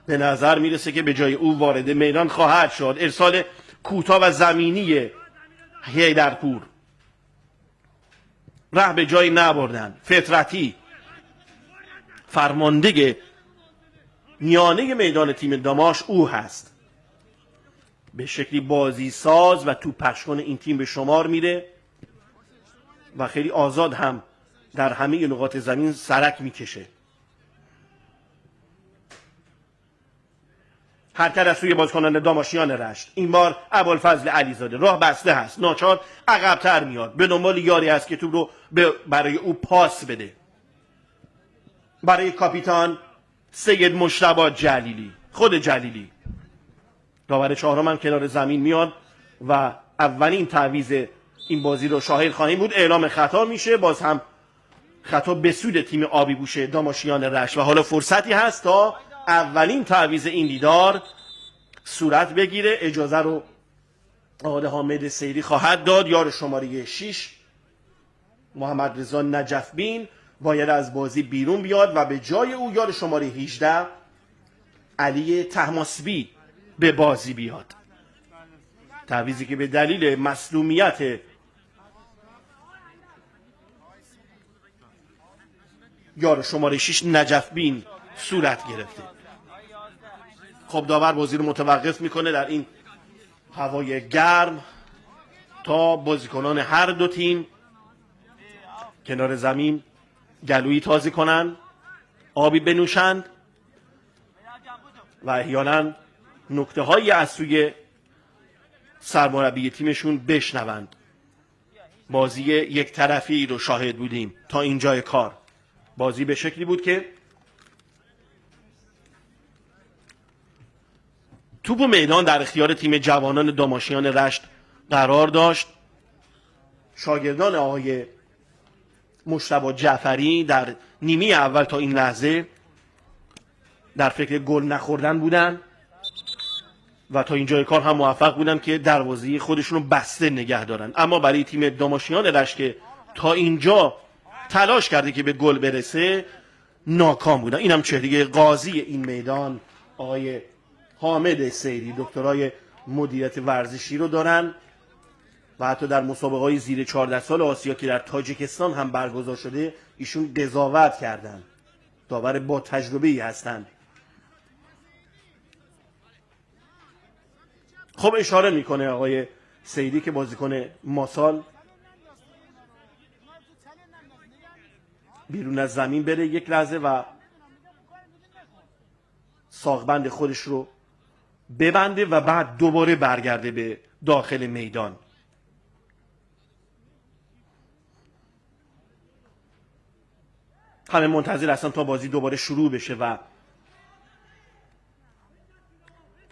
به نظر میرسه که به جای او وارد میدان خواهد شد. ارسال کوتاه و زمینی حیدرپور، ره به جایی نبردن. فطرتی فرمانده میانه میدان تیم داماش او هست، به شکلی بازی ساز و توپ پخشکن این تیم به شمار میره و خیلی آزاد هم در همه نقاط زمین سرک میکشه. حرکت از سوی بازیکنان داماشیان رشت. این بار ابوالفضل علیزاده، راه بسته هست، ناچار عقب‌تر میاد، به دنبال یاری هست که توپ رو برای او پاس بده. برای کاپیتان سید مجتبی جلیلی، خود جلیلی. داور چهارم هم کنار زمین میاد و اولین تعویض این بازی رو شاهد خواهیم بود. اعلام خطا میشه، باز هم خطا به سود تیم آبی بوش داماشیان رشت و حالا فرصتی هست تا اولین تعویض این دیدار صورت بگیره. اجازه رو آقای حامد سیری خواهد داد. یار شماره 6 محمد رضا نجفبین باید از بازی بیرون بیاد و به جای او یار شماره 18 علی طهماسبی به بازی بیاد. تعویضی که به دلیل مصدومیت یار شماره 6 نجفبین صورت گرفته. خب داور بازی رو متوقف میکنه در این هوای گرم تا بازیکنان هر دو تیم کنار زمین گلویی تازه کنن، آبی بنوشند و احیانا نکته هایی از سوی سرمربی تیمشون بشنوند. بازی یک طرفی رو شاهد بودیم تا اینجای کار. بازی به شکلی بود که توپ و میدان در اختیار تیم جوانان داماشیان رشت قرار داشت. شاگردان آقای مجتبی جعفری در نیمه اول تا این لحظه در فکر گل نخوردن بودن و تا اینجای کار هم موفق بودن که دروازه خودشون رو بسته نگه دارن. اما برای تیم داماشیان رشت که تا اینجا تلاش کرده که به گل برسه ناکام بودن. اینم چهره قاضی این میدان آقای حامد سیری، دکترای مدیریت ورزشی رو دارن و حتی در مسابقه‌های زیر 14 سال آسیا که در تاجیکستان هم برگزار شده ایشون قضاوت کردن. داور با تجربه‌ای هستند. خب اشاره میکنه آقای سیدی که بازیکن ماسال بیرون از زمین بره یک لحظه و ساقبند خودش رو ببنده و بعد دوباره برگرده به داخل میدان. همه منتظر هستن تا بازی دوباره شروع بشه و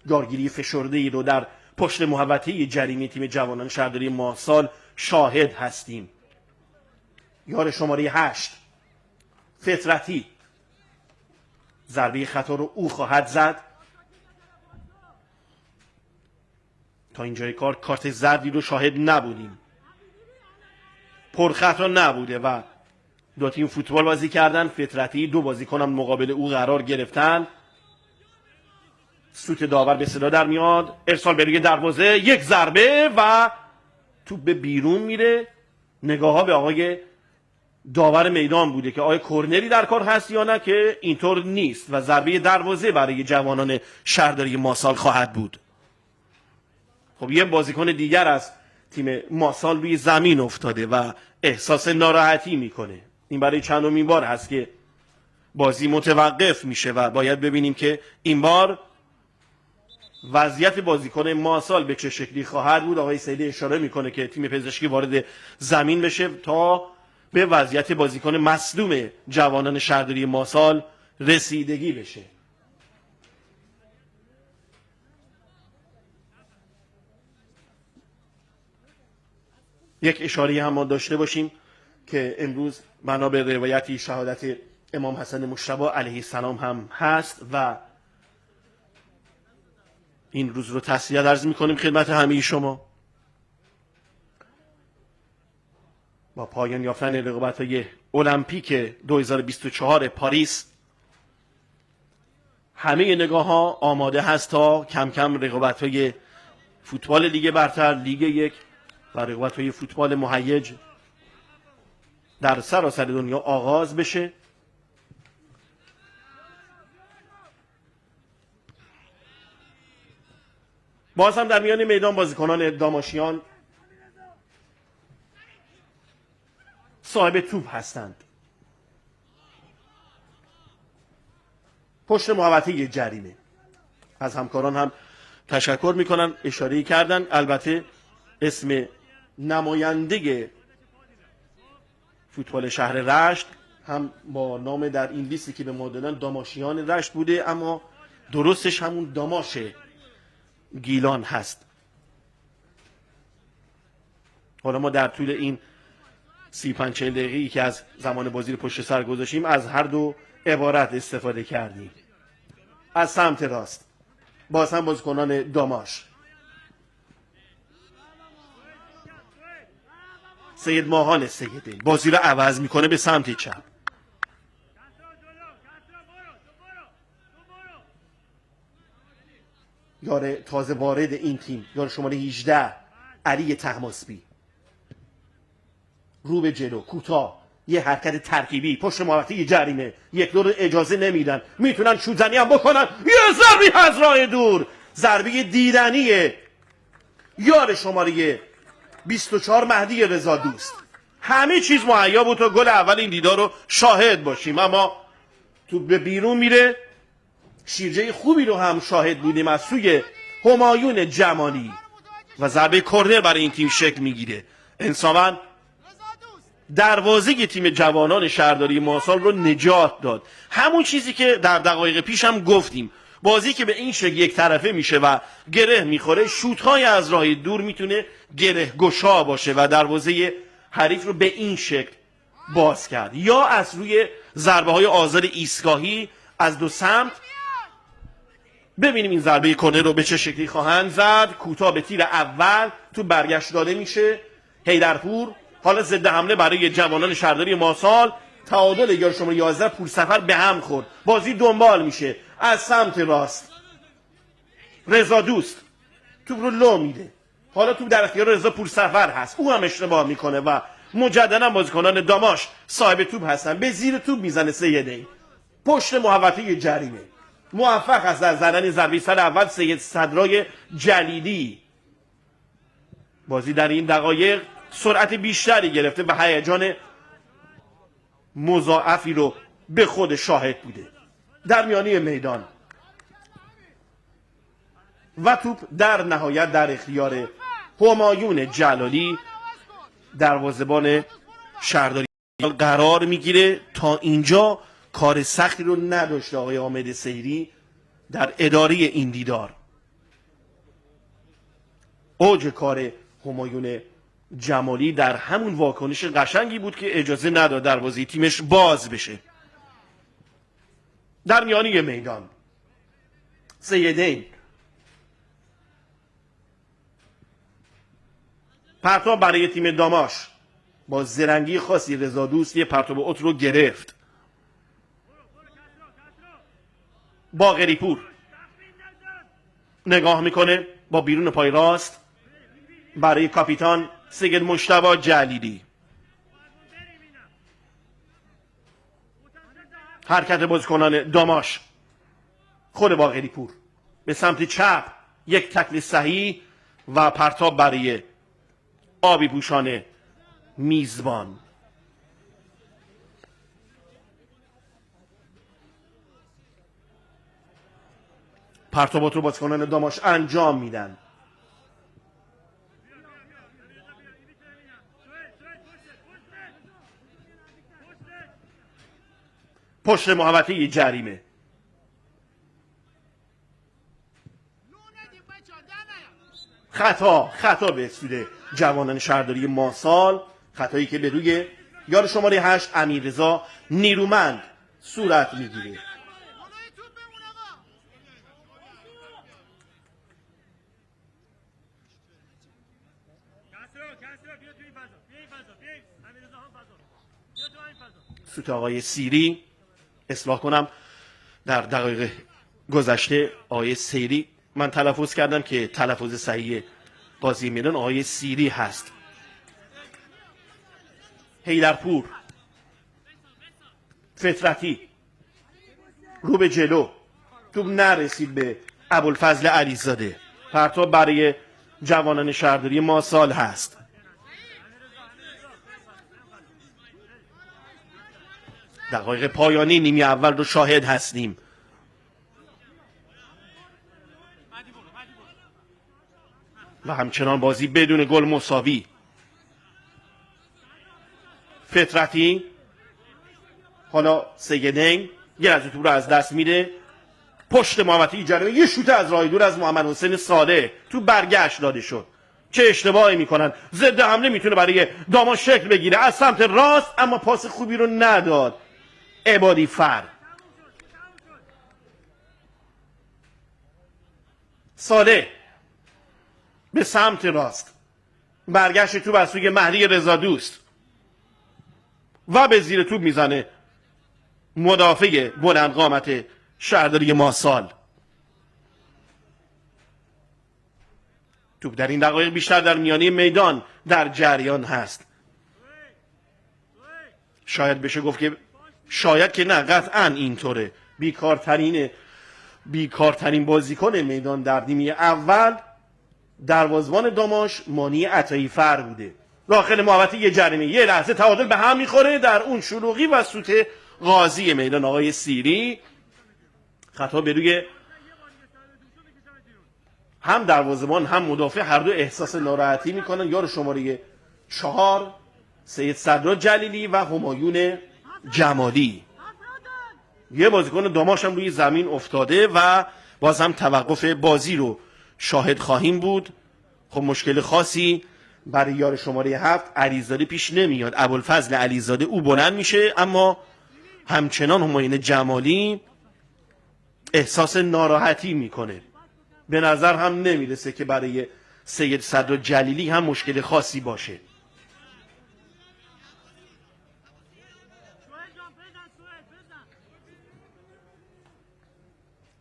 دارگیری فشرده‌ای رو در پشت محوطه جریمه تیم جوانان شهرداری ماسال شاهد هستیم. یار شماره 8 فطرتی ضربه خطا رو او خواهد زد. تا اینجای کار کارت زردی رو شاهد نبودیم، پرخطا نبوده و دو تیم فوتبال بازی کردن. فطرتی دو بازیکن هم مقابل او قرار گرفتن. سوت داور به صدا در میاد، ارسال به روی دروازه، یک ضربه و توپ به بیرون میره. نگاه ها به آقای داور میدان بوده که آیا کورنری در کار هست یا نه، که اینطور نیست و ضربه دروازه برای جوانان شهرداری ماسال خواهد بود. خب یه بازیکن دیگر از تیم ماسال روی زمین افتاده و احساس ناراحتی میکنه. این برای چندمین بار هست که بازی متوقف میشه و باید ببینیم که این بار وضعیت بازیکن ماسال به چه شکلی خواهد بود. آقای سیدی اشاره میکنه که تیم پزشکی وارد زمین بشه تا به وضعیت بازیکن مصدوم جوانان شهرداری ماسال رسیدگی بشه. یک اشاره هم ما داشته باشیم که امروز بنا به روایتی شهادت امام حسن مجتبی علیه السلام هم هست و این روز رو تسلیت عرض می‌کنیم خدمت همه شما. با پایان یافتن رقابت‌های المپیک 2024 پاریس همه نگاه‌ها آماده هست تا کم کم رقابت‌های فوتبال لیگ برتر، لیگ یک و رقابت‌های فوتبال مهیج در سراسر دنیا آغاز بشه. باز هم در میان میدان بازیکنان داماشیان صاحب توپ هستند. پشت محوطه جریمه از همکاران هم تشکر میکنن، اشاره کردن. البته اسم نماینده فوتبال شهر رشت هم با نام در این لیستی که به ما دادن داماشیان رشت بوده، اما درستش همون داماش گیلان هست. حالا ما در طول این 35 دقیقه‌ای که از زمان بازی رو پشت سر گذاشتیم از هر دو عبارت استفاده کردیم. از سمت راست باز هم بازیکنان داماش، سید ماهان سیدی بازی رو عوض میکنه به سمت چپ. یار تازه وارد این تیم، یار شماره 18 علی طهماسبی، رو به جلو کوتاه، یه حرکت ترکیبی پشت محوطه جریمه، یک دو رو اجازه نمیدن، میتونن شوت‌زنی هم بکنن. یه ضربه از راه دور، ضربه دیدنیه یار شماره 24 مهدی رضا دوست. همه چیز مهیا بود تا گل اول این دیدار رو شاهد باشیم، اما تو به بیرون میره. شیرجه خوبی رو هم شاهد بودیم از سوی همایون جمالی و ضربه کرنر برای این تیم شکل میگیره. انصافاً دروازه تیم جوانان شهرداری ماسال رو نجات داد. همون چیزی که در دقایق پیش هم گفتیم، بازی که به این شکل یک طرفه میشه و گره میخوره، شوت‌های از راه دور میتونه گره گشا باشه و دروازه حریف رو به این شکل باز کرد، یا از روی ضربه های آزاد ایستگاهی از دو سمت. ببینیم این ضربه کرنر رو به چه شکلی خواهند زد. کوتاه به تیر اول تو برگشت داده میشه. حیدرپور حالا ضد حمله برای جوانان شهرداری ماسال. تعادل یار شماره 11 پورسفر به هم خورد. بازی دنبال میشه از سمت راست. رضا دوست توپ رو لو میده. حالا توپ در اختیار رضا پورسفر هست، او هم اشتباه میکنه و مجددا بازیکنان داماش صاحب توپ هستن. به زیر توپ میزنه سیدی پشت محوطه جریمه. موفق است در زدن ضربه سر اول سید صدرای جلیلی. بازی در این دقایق سرعت بیشتری گرفته و هیجان مضاعفی رو به خود شاهد بوده. در میانی میدان و توپ در نهایت در اختیار همایون جلالی دروازه‌بان شهرداری قرار میگیره. تا اینجا کار سختی رو نداشته آقای حامد سیری در اداره این دیدار. اوج کار همایون جمالی در همون واکنش قشنگی بود که اجازه نداد دروازه تیمش باز بشه. در میانی میدان سیدین پرتاب برای تیم داماش با زرنگی خاصی رضا دوست یه پرتاب اوت رو گرفت. باقری پور نگاه میکنه با بیرون پای راست برای کاپیتان سید مجتبی جلیلی. حرکت بازیکنان داماش. خود باقری پور به سمت چپ، یک تکل صحیح و پرتاب برای آبی پوشان میزبان. پرتابات رو بازیکنان داماش انجام میدن. پشت محوطه جریمه. خطا به سود جوانان شهرداری ماسال، خطایی که به روی یار شماره 8 امیررضا نیرومند صورت میگیره. سوت آقای سیری، اصلاح کنم در دقایق گذشته آقای سیری من تلفظ کردم که تلفظ صحیح قاضی میدان آقای سیری هست. حیدرپور، فطرتی رو به جلو، توپ نرسید به ابوالفضل علیزاده. پرتاب برای جوانان شهرداری ماسال هست. دقایق پایانی نیمه اول رو شاهد هستیم. و همچنان بازی بدون گل مساوی. فطرتی حالا سیدنگ یه از توپ رو از دست میده، پشت محوطه جریمه یه شوت از راه دور از محمد حسین صالح تو برگشت داده شد. چه اشتباهی میکنن، ضد حمله میتونه برای دامان شکل بگیره از سمت راست، اما پاس خوبی رو نداد عبادی فر. صالح به سمت راست، برگشت توپ از سوی مهدی رضادوست و به زیر توپ میزنه مدافع بلند قامت شهرداری ماسال. توپ در این دقایق بیشتر در میانه میدان در جریان هست. شاید بشه گفت که شاید که نه، قطعا اینطوره. بیکارترین بازیکن میدان در نیمه اول دروازه‌بان داماش مانی عطایی فر بوده. داخل محوطه جریمه یه لحظه تعادل به هم میخوره در اون شلوغی و سوت قاضی میدان آقای سیری. خطا به روی هم دروازه‌بان هم مدافع، هر دو احساس ناراحتی میکنن. یار شماره 4 سید صدرا جلیلی و همایون جمالی. یه بازیکن داماش هم روی زمین افتاده و باز هم توقف بازی رو شاهد خواهیم بود. خب مشکل خاصی برای یار شماره 7 علیزاده پیش نمیاد. ابوالفضل علیزاده او بلند میشه، اما همچنان همایون جمالی احساس ناراحتی میکنه. به نظر هم نمیرسه که برای سید صدرا جلیلی هم مشکل خاصی باشه.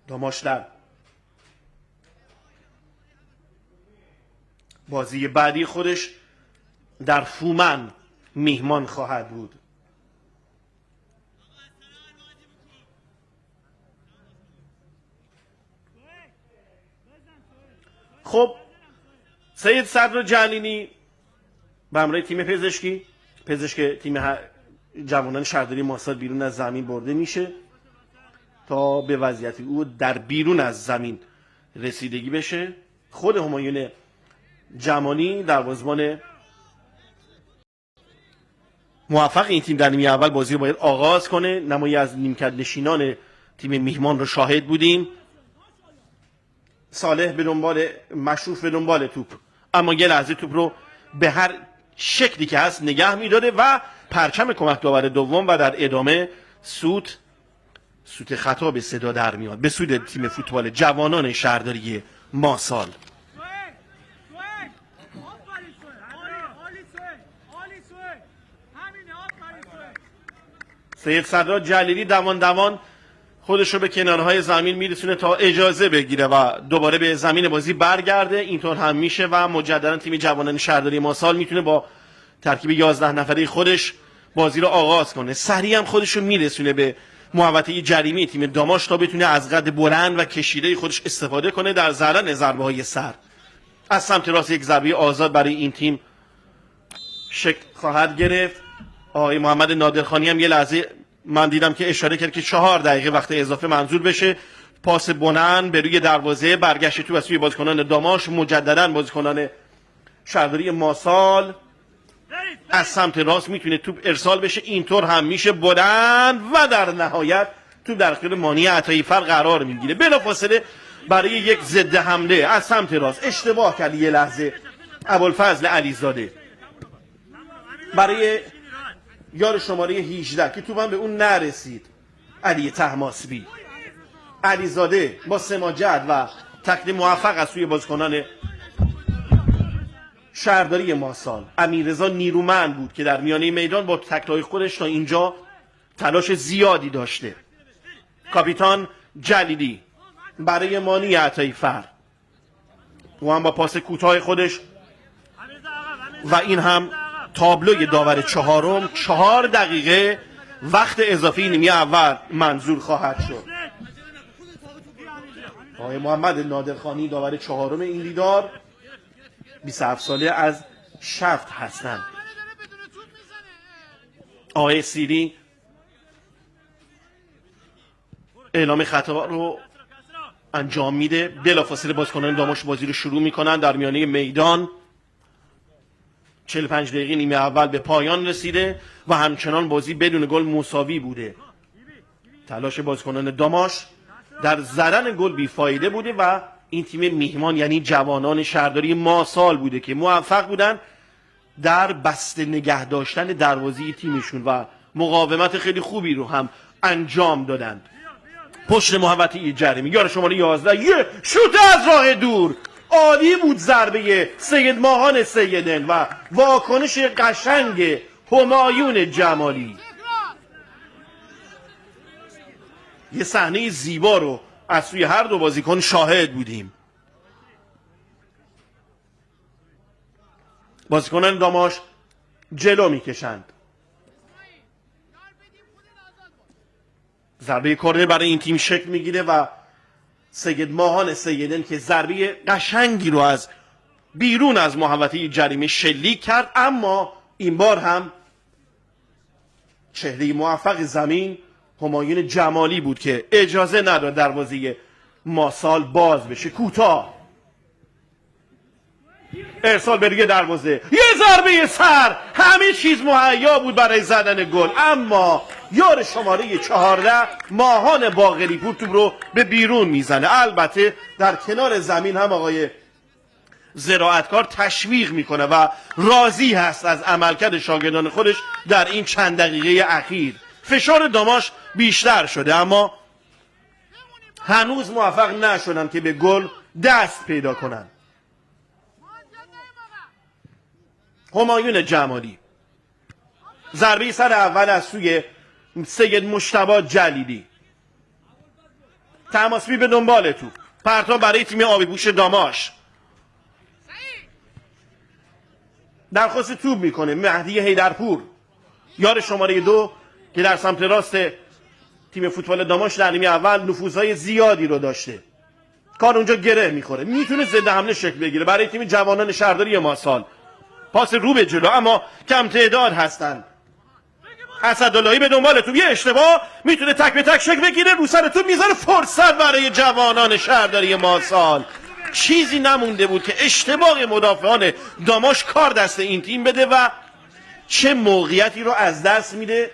داماش در بازی بعدی خودش در فومن میهمان خواهد بود. خب سید صدرا جلیلی به همراه تیم پزشک تیم جوانان شهرداری ماسال بیرون از زمین برده میشه تا به وضعیت او در بیرون از زمین رسیدگی بشه. خود همایون جمالی دروازه‌بان موفق این تیم در نیمه اول بازی رو باید آغاز کنه. نمایی از نیمکت نشینان تیم میهمان رو شاهد بودیم. صالح به دنبال مشروف به دنبال توپ، اما یه لحظه توپ رو به هر شکلی که هست نگه میداده و پرچم کمک داور دوم و در ادامه سوت خطا به صدا در میاد به سود تیم فوتبال جوانان شهرداری ماسال. سید صدرا جلیلی دوان خودش رو به کنارهای زمین میرسونه تا اجازه بگیره و دوباره به زمین بازی برگرده. اینطور هم میشه و مجددا تیم جوانان شهرداری ماسال میتونه با ترکیب 11 نفره خودش بازی رو آغاز کنه. سریع هم خودش رو میرسونه به محوطه جریمه تیم داماش تا بتونه از قد بلند و کشیده خودش استفاده کنه در زدن ضربه های سر. از سمت راست یک ضربه آزاد برای این تیم شکل خواهد گرفت. آقای محمد نادرخانی هم یه لحظه من دیدم که اشاره کرد که 4 دقیقه وقت اضافه منظور بشه. پاس بلند به روی دروازه، برگشت تو از سوی بازیکنان داماش، مجددا بازیکنان شهرداری ماسال از سمت راست میتونه توپ ارسال بشه، اینطور هم میشه بلند و در نهایت توپ در اختیار مانی عطاییفر قرار میگیره. بلافاصله برای یک ضد حمله از سمت راست اشتباه کرد یه لحظه ابوالفضل علیزاده برای یار شماره 18 که توپم به اون نرسید، علی طهماسبی. علیزاده با سماجت و تکل موفق از سوی بازیکنان شهرداری ماسال. امیررضا نیرومند بود که در میانه میدان با تکل‌های خودش تا اینجا تلاش زیادی داشته. کاپیتان جلیلی برای مانی عطاییفر، او هم با پاس کوتاه خودش و این هم تابلوی داور چهارم. 4 دقیقه وقت اضافی نیمه اول منظور خواهد شد. آقای محمد نادرخانی داور چهارم این دیدار، 27 ساله از شفت هستند. آقای سیری اعلام خطا رو انجام میده. بلافاصله بازیکنان داماش بازی رو شروع میکنن در میانه میدان. 45 دقیقه نیمه اول به پایان رسیده و همچنان بازی بدون گل مساوی بوده. تلاش بازیکنان داماش در زدن گل بیفایده بوده و این تیم میهمان یعنی جوانان شهرداری ماسال بوده که موفق بودن در بسته نگه داشتن دروازه تیمشون و مقاومت خیلی خوبی رو هم انجام دادند. پشت محوطه جریمه یار شماره 11 یه شوت از راه دور، عالی بود ضربه سید ماهان سیدن و واکنش قشنگ همایون جمالی. یه صحنه زیبا رو از سوی هر دو بازیکن شاهد بودیم. بازیکنان داماش جلو میکشند. ضربه کرنر برای این تیم شکل میگیره و سید ماهان سیدن که ضربه قشنگی رو از بیرون از محوطه جریمه شلیک کرد، اما این بار هم چهره موفق زمین همایون جمالی بود که اجازه نداد دروازه ماسال باز بشه. کوتاه ارسال به روی دروازه، یه ضربه سر، همه چیز مهیا بود برای زدن گل، اما یار شماره 14 ماهان باقری پور توپ رو به بیرون میزنه. البته در کنار زمین هم آقای زراعتکار تشویق میکنه و راضی هست از عملکرد شاگردان خودش در این چند دقیقه اخیر. فشار داماش بیشتر شده اما هنوز موفق نشدن که به گل دست پیدا کنن. همایون جمالی ضربه سر اول از سوی سید مجتبی جلیلی. طهماسبی به دنبال توپ، پرتاب برای تیم آبیپوش داماش. درخواست توپ میکنه مهدی حیدرپور یار شماره 2 که در سمت راست تیم فوتبال داماش در نیمه اول نفوذهای زیادی رو داشته. کار اونجا گره میخوره، میتونه ضد حمله شکل بگیره برای تیم جوانان شهرداری ماسال. پاس رو به جلو اما کم تعداد هستن. اسداللهی به دنبال توپ، یه اشتباه میتونه تک به تک شکل بگیره، رو سر توپ میذاره. فرصت برای جوانان شهرداری ماسال. چیزی نمونده بود که اشتباه مدافعان داماش کار دست این تیم بده و چه موقعیتی رو از دست میده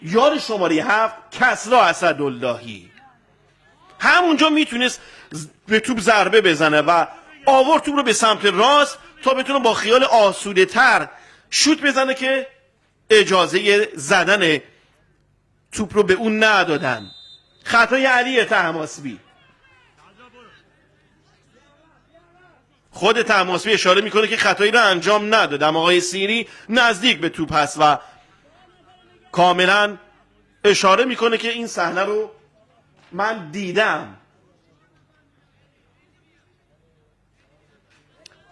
یار شماره 7 کسری اسداللهی. همونجا میتونست به توپ ضربه بزنه و آورد توپ رو به سمت راست تا بتونه با خیال آسوده تر شوت بزنه که اجازه زدن توپ رو به اون ندادن. خطای علی طهماسبی. خود طهماسبی اشاره میکنه که خطایی رو انجام نداد، اما آقای سیری نزدیک به توپ هست و کاملا اشاره میکنه که این صحنه رو من دیدم.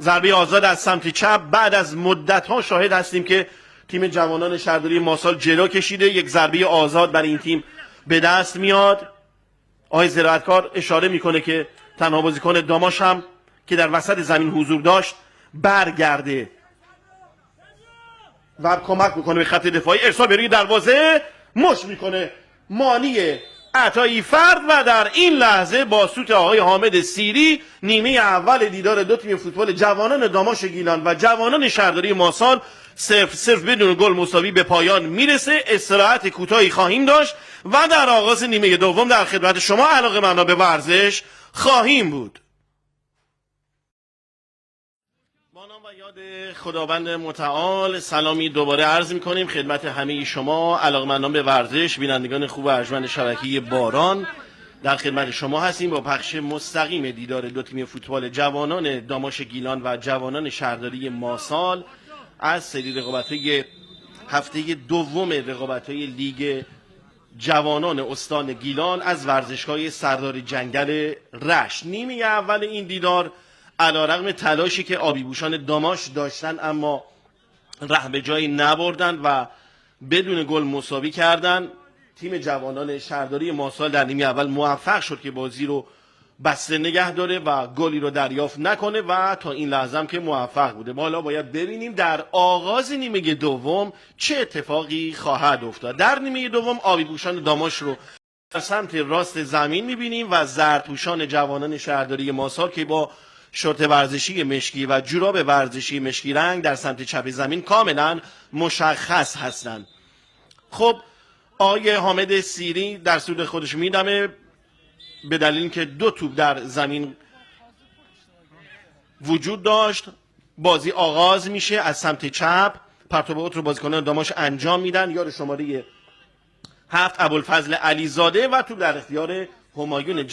ضربه آزاد از سمت چپ. بعد از مدت‌ها شاهد هستیم که تیم جوانان شهرداری ماسال جلو کشیده، یک ضربه آزاد برای این تیم به دست میاد. آقای زراعتکار اشاره میکنه که تنها بازیکن داماش هم که در وسط زمین حضور داشت برگرده و کمک میکنه به خط دفاعی. ارسال به روی دروازه، مش میکنه مانی عطایی فرد و در این لحظه با سوت آقای حامد سیری نیمه اول دیدار دو تیم فوتبال جوانان داماش گیلان و جوانان شهرداری ماسال صرف بدون گل مساوی به پایان میرسه. استراحت کوتاهی خواهیم داشت و در آغاز نیمه دوم در خدمت شما علاقه‌مندان به ورزش خواهیم بود. با نام و یاد خداوند متعال سلامی دوباره عرض می‌کنیم خدمت همه شما علاقه‌مندان به ورزش، بینندگان خوب و ارجمند شبکه باران. در خدمت شما هستیم با پخش مستقیم دیدار دو تیم فوتبال جوانان داماش گیلان و جوانان شهرداری ماسال از سری رقابت‌های هفته دوم رقابت‌های لیگ جوانان استان گیلان از ورزشگاه سردار جنگل رشت. نیمه اول این دیدار علیرغم تلاشی که آبیبوشان داماش داشتن اما ره به جایی نبردن و بدون گل مساوی کردن. تیم جوانان شهرداری ماسال در نیمه اول موفق شد که بازی رو بسته نگه داره و گلی رو دریافت نکنه و تا این لحظه هم که موفق بوده. حالا باید ببینیم در آغاز نیمه دوم چه اتفاقی خواهد افتاد. در نیمه دوم آبیبوشان داماش رو در سمت راست زمین می‌بینیم و زرتوشان جوانان شهرداری ماسال که با شورت ورزشی مشکی و جوراب ورزشی مشکی رنگ در سمت چپ زمین کاملا مشخص هستند. خب آقای حامد سیری در سود خودش میدمه به دلیل اینکه دو توپ در زمین وجود داشت. بازی آغاز میشه از سمت چپ، پرتوبات رو بازیکنان داماش انجام میدن. یار شماره 7 ابوالفضل علیزاده و توپ در اختیار همایون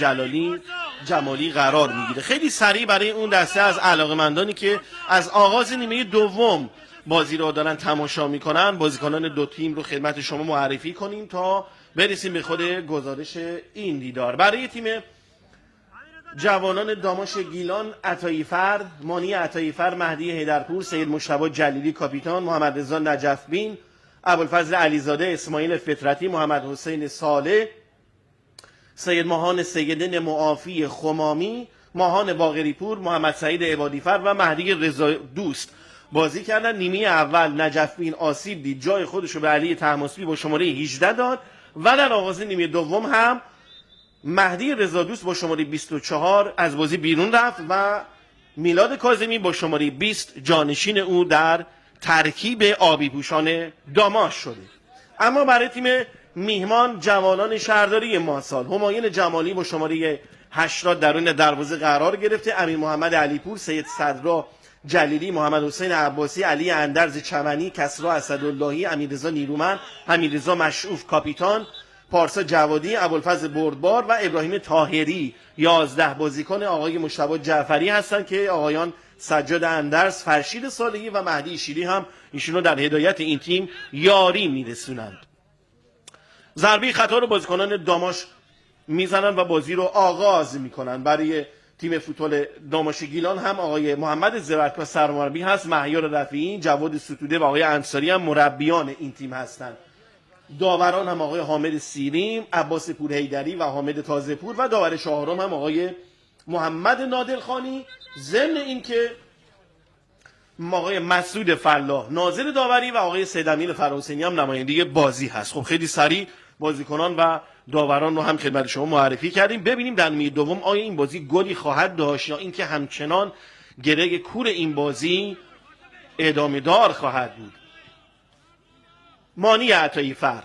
جمالی قرار میگیره. خیلی سریع برای اون دسته از علاقه‌مندانی که از آغاز نیمه دوم بازی رو دارن تماشا میکنن بازیکنان دو تیم رو خدمت شما معرفی کنیم تا برسیم به خود گزارش این دیدار. برای تیم جوانان داماش گیلان عطایی فرد، مانی عطایی فرد، مهدی حیدرپور، سید مجتبی جلیلی کاپیتان، محمد رضا نجف بین، ابوالفضل علیزاده، اسماعیل فطرتی، محمد حسین صالح، سید ماهان سیدن معافی خمامی، ماهان باقری پور، محمد سعید عبادی فرد و مهدی رضا دوست بازی کردن. نیمه اول نجف بین آسیب دید، جای خودش رو به علی طهماسبی با شماره 18 داد و در آغاز نیمه دوم هم مهدی رضا دوست با شماره 24 از بازی بیرون رفت و میلاد کاظمی با شماره 20 جانشین او در ترکیب آبی‌پوشان داماش شده. اما برای تیم میهمان جوانان شهرداری ماسال همایون جمالی با شماره 80 درون دروازه قرار گرفته. امیر محمد علیپور، سید صدرا جلیلی، محمد حسین عباسی، علی اندرز چمنی، کسرا اسداللهی، امیررضا نیرومند، امیررضا مشعوف کاپیتان، پارسا جوادی، ابوالفضل بردبار و ابراهیم طاهری 11 بازیکن آقای مجتبی جعفری هستند که آقایان سجاد اندرز، فرشید صالحی و مهدی شیری هم ایشونو در هدایت این تیم یاری میرسونند. ضربه خطا رو بازیکنان داماش میزنن و بازی رو آغاز میکنن. برای تیم فوتبال داماش گیلان هم آقای محمد زرتکا سرمربی هست، مهیار رفیعی، جواد ستوده و آقای انصاری هم مربیان این تیم هستند. داوران هم آقای حامد سیریم، عباس پورحیدری و حامد تازه‌پور و داور چهارم هم آقای محمد نادرخانی. ضمن اینکه آقای مسعود فلاح ناظر داوری و آقای سید امین فرحسینی هم نماینده بازی هست. خب خیلی سریع بازیکنان و داوران رو هم خدمت شما معرفی کردیم. ببینیم در نیمه دوم آیا این بازی گلی خواهد داشت یا اینکه همچنان گره کور این بازی ادامه دار خواهد بود. مانی عطایی فر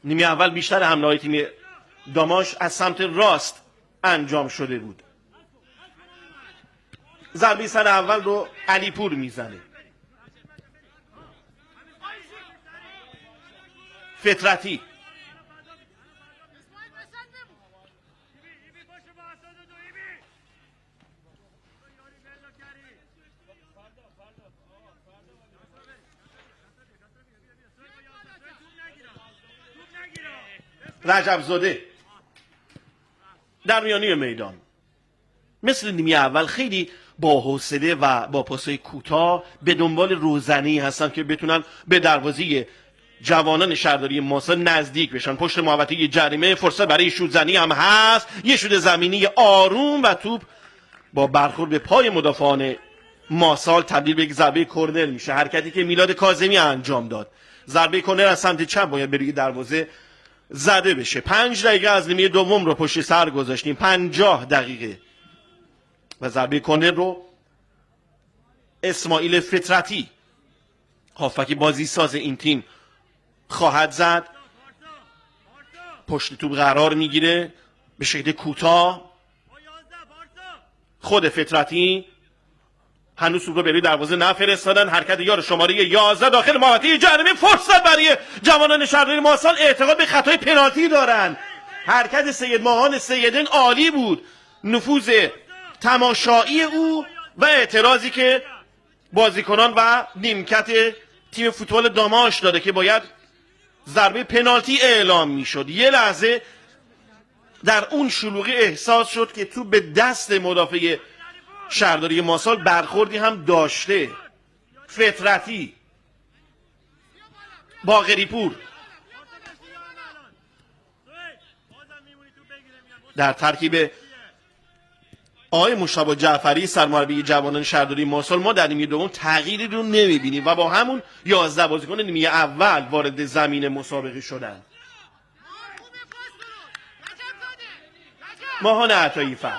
نیمه اول بیشتر حمله‌های تیم داماش از سمت راست انجام شده بود. ضربه سر اول رو علیپور میزنه. فطرتی رجب زاده در میانی میدان مثل نیمه اول خیلی با حوصله و با پاسای کوتاه به دنبال روزنی هستن که بتونن به دروازه جوانان شهرداری ماسال نزدیک بشن. پشت محوطه جریمه فرصت برای شوت زنی هم هست، یه شوت زمینی آروم و توپ با برخورد به پای مدافعان ماسال تبدیل به یک ضربه کرنر میشه، حرکتی که میلاد کاظمی انجام داد. ضربه کرنر از سمت چپ باید به روی دروازه زده بشه. 5 دقیقه از نیمه دوم رو پشت سر گذاشتیم، 50 دقیقه و ضربه کورنر رو اسماعیل فطرتی هافبک بازی ساز این تیم خواهد زد. پشت توپ قرار میگیره به شکل کوتاه. خود فطرتی هنوز توپ رو به دروازه نفرستادن. حرکت یار شماره 11 داخل محوطه جریمه، فرصت برای جوانان شهرداری ماهسال. اعتقاد به خطای پنالتی دارن. حرکت سید ماهان سیدین عالی بود، نفوذ تماشایی او و اعتراضی که بازیکنان و نیمکت تیم فوتبال داماش داده که باید ضربه پنالتی اعلام میشد. یه لحظه در اون شلوغی احساس شد که تو به دست مدافع شهرداری ماهسال برخوردی هم داشته. فطرتی، باقری پور در ترکیب آقای مشتبه جعفری سرمربی جوانان شهرداری ماهسال ما در نیمه دوم تغییری رو نمیبینیم و با همون 11 بازیکن نیمه اول وارد زمین مسابقه شدن. ماهان عطایی فر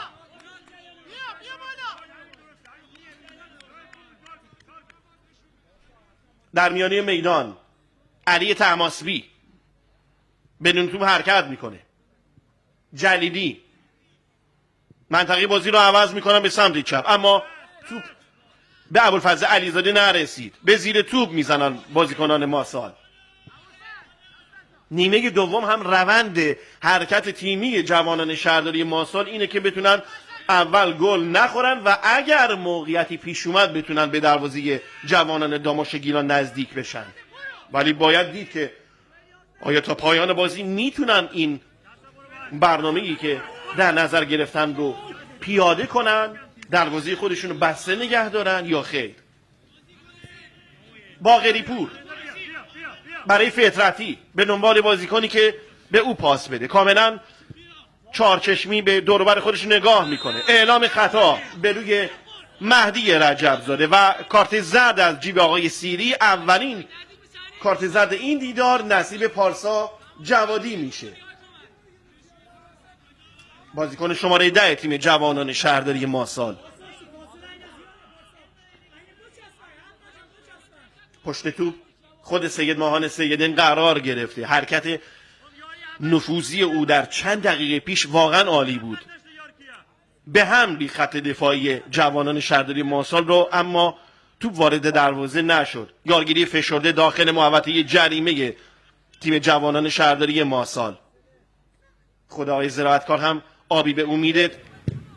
در میانه میدان، علی طهماسبی بدون توپ حرکت میکنه. جلیلی منطقه بازی رو عوض میکنن به سمت چپ، اما توپ به ابوالفضل علیزاده نرسید. به زیر توپ میزنن بازیکنان ماهسال. نیمه دوم هم روند حرکت تیمی جوانان شهرداری ماهسال اینه که بتونن اول گل نخورن و اگر موقعیتی پیش اومد بتونن به دروازه جوانان داماش گیلان نزدیک بشن. ولی باید دید که آیا تا پایان بازی میتونن این برنامه‌ای که در نظر گرفتن رو پیاده کنن، دروازه خودشون رو بسته نگه دارن یا خیر. باقری پور برای فطرتی به دنبال بازیکنی که به او پاس بده، کاملا چارچشمی به دور و بر خودش نگاه میکنه. اعلام خطا به روی مهدی رجبزاده و کارت زرد از جیب آقای سیری. اولین کارت زرد این دیدار نصیب پارسا جوادی میشه، بازیکن شماره 10 تیم جوانان شهرداری ماهسال. پشت توپ خود سید ماهان سیدین قرار گرفته. حرکت نفوذی او در چند دقیقه پیش واقعا عالی بود. به هم بی خط دفاعی جوانان شهرداری ماهسال رو، اما توپ وارد دروازه نشد. یارگیری فشرده داخل محوطه جریمه تیم جوانان شهرداری ماهسال. خدای زراعتکار هم آبی به امیدت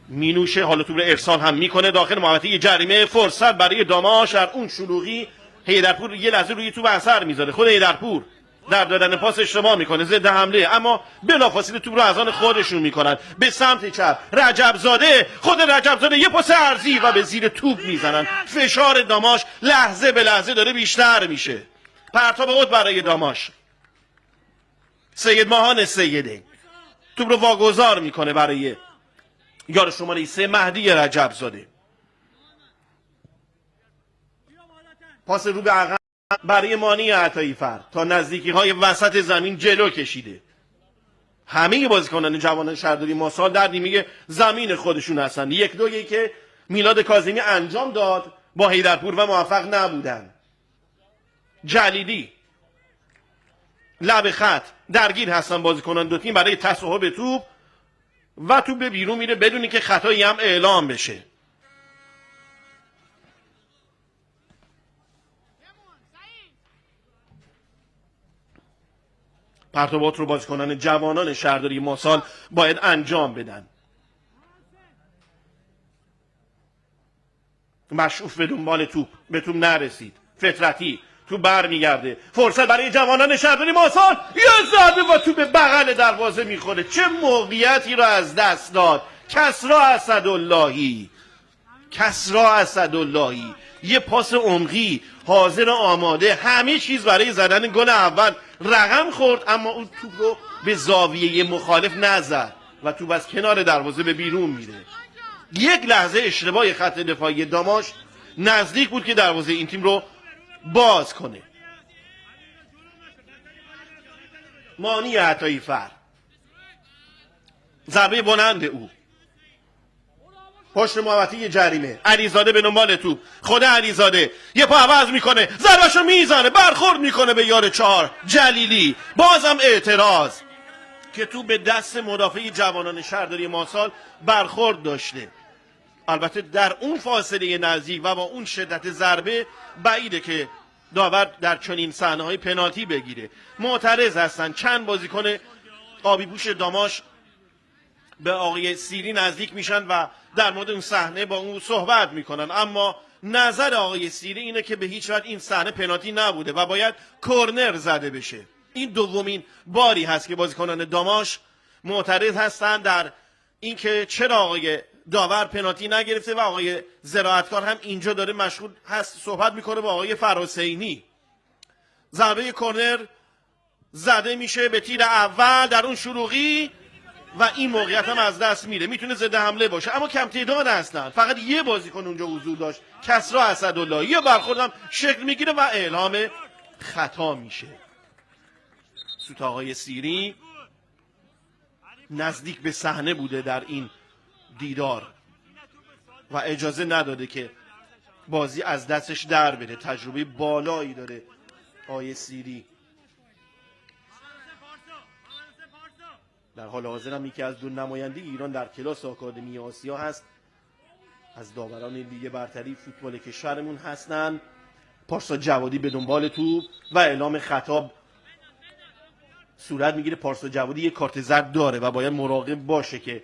مینوشه. حالا توپ رو ارسال هم میکنه داخل محوطه جریمه. فرصت برای داماش در اون شلوغی. حیدرپور یه لحظه روی توپ اثر میذاره. خود حیدرپور در دادن پاس اشتباه میکنه ضد حمله، اما بلافاصله توپ رو از آن خودشون میکنن به سمت چپ. رجبزاده، خود رجبزاده یه پاس عرضی و به زیر توپ میزنن. فشار داماش لحظه به لحظه داره بیشتر میشه. پرتاب اوت برای داماش. سید ماهان سیده توپ رو واگذار میکنه برای یار شماره 3 مهدی رجبزاده. پاس رو به عقب برای مانی عطایی فر تا نزدیکی های وسط زمین جلو کشیده. همه بازیکنان جوانان شهرداری ماهسال در نیمه زمین خودشون هستن. 1-2 که میلاد کاظمی انجام داد با حیدرپور و موفق نبودن. جلیلی لب خط درگیر هستن بازیکنان دو تیم برای تصاحب توپ و توپ به بیرون میره بدون که خطایی هم اعلام بشه. پرتابات رو بازیکنان جوانان شهرداری ماهسال باید انجام بدن. مشعوف به دنبال توپ، به توپ نرسید. فطرتی توپ برمیگرده. فرصت برای جوانان شهرداری ماهسال. یه ضربه و توپ به بغل دروازه میخوره. چه موقعیتی رو از دست داد کسری اسداللهی. یه پاس عمقی حاضر و آماده، همه چیز برای زدن گل اول رقم خورد، اما اون توپ رو به زاویه مخالف نزد و توپ از کنار دروازه به بیرون میره. یک لحظه اشتباه خط دفاعی داماش نزدیک بود که دروازه این تیم رو باز کنه. مانی عطایی فر، ضربه بلند او پشت محوطه جریمه، علیزاده به دنبال توپ، خود علیزاده یه پا عوض میکنه، ضربهشو میزنه، برخورد میکنه به یار 4 جلیلی. بازم اعتراض که تو به دست مدافع جوانان شهرداری ماسال برخورد داشته. البته در اون فاصله نزدیک و با اون شدت ضربه بعیده که داور در چنین صحنه‌های پنالتی بگیره. معترض هستن چند بازیکن آبیپوش داماش به آقای سیری نزدیک میشن و در مورد اون صحنه با اون صحبت میکنن، اما نظر آقای سیری اینه که به هیچ وجه این صحنه پنالتی نبوده و باید کرنر زده بشه. این دومین باری هست که بازیکنان داماش معترض هستند در اینکه چرا آقای داور پنالتی نگرفته و آقای زراعتکار هم اینجا داره مشغول هست صحبت میکنه با آقای فرحسینی. ضربه کرنر زده میشه به تیر اول در اون شروعی و این موقعیت هم از دست میره. میتونه ضد حمله باشه اما کم تعداد هستن، فقط یه بازیکن اونجا حضور داشت، کسری اسدالله. یه برخوردم شکل میگیره و اعلام خطا میشه. سوت آقای سیری نزدیک به صحنه بوده در این دیدار و اجازه نداده که بازی از دستش در بره. تجربه بالایی داره آقای سیری. در حال حاضر هم یکی از 2 نماینده ایران در کلاس آکادمی آسیا هست، از داوران لیگ برتری فوتبال کشورمون هستن. پارسا جوادی به دنبال توپ و اعلام خطا صورت میگیره. پارسا جوادی یک کارت زرد داره و باید مراقب باشه که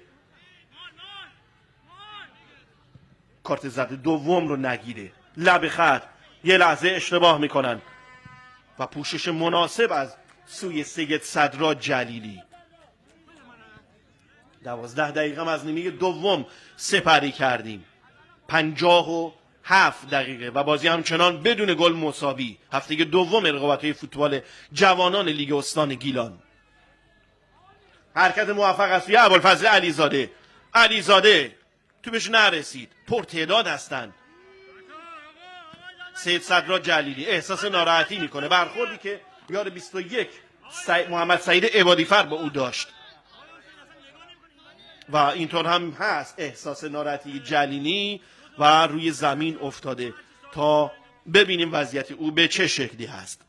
کارت زرد دوم رو نگیره. لب خط یه لحظه اشتباه میکنن و پوشش مناسب از سوی سید صدرا جلیلی. 12 دقیقه هم از نیمه دوم سپری کردیم. 57 دقیقه و بازی همچنان بدون گل مساوی. هفته دوم رقابت‌های فوتبال جوانان لیگ استان گیلان. حرکت موفق است سوی ابوالفضل علیزاده. علیزاده توپش نرسید، پرتعداد هستند. سید صدرا جلیلی احساس ناراحتی میکنه. برخوردی که یار 21 محمد سعید عبادیفر با او داشت و اینطور هم هست. احساس ناراحتی جلیلی و روی زمین افتاده تا ببینیم وضعیت او به چه شکلی هست.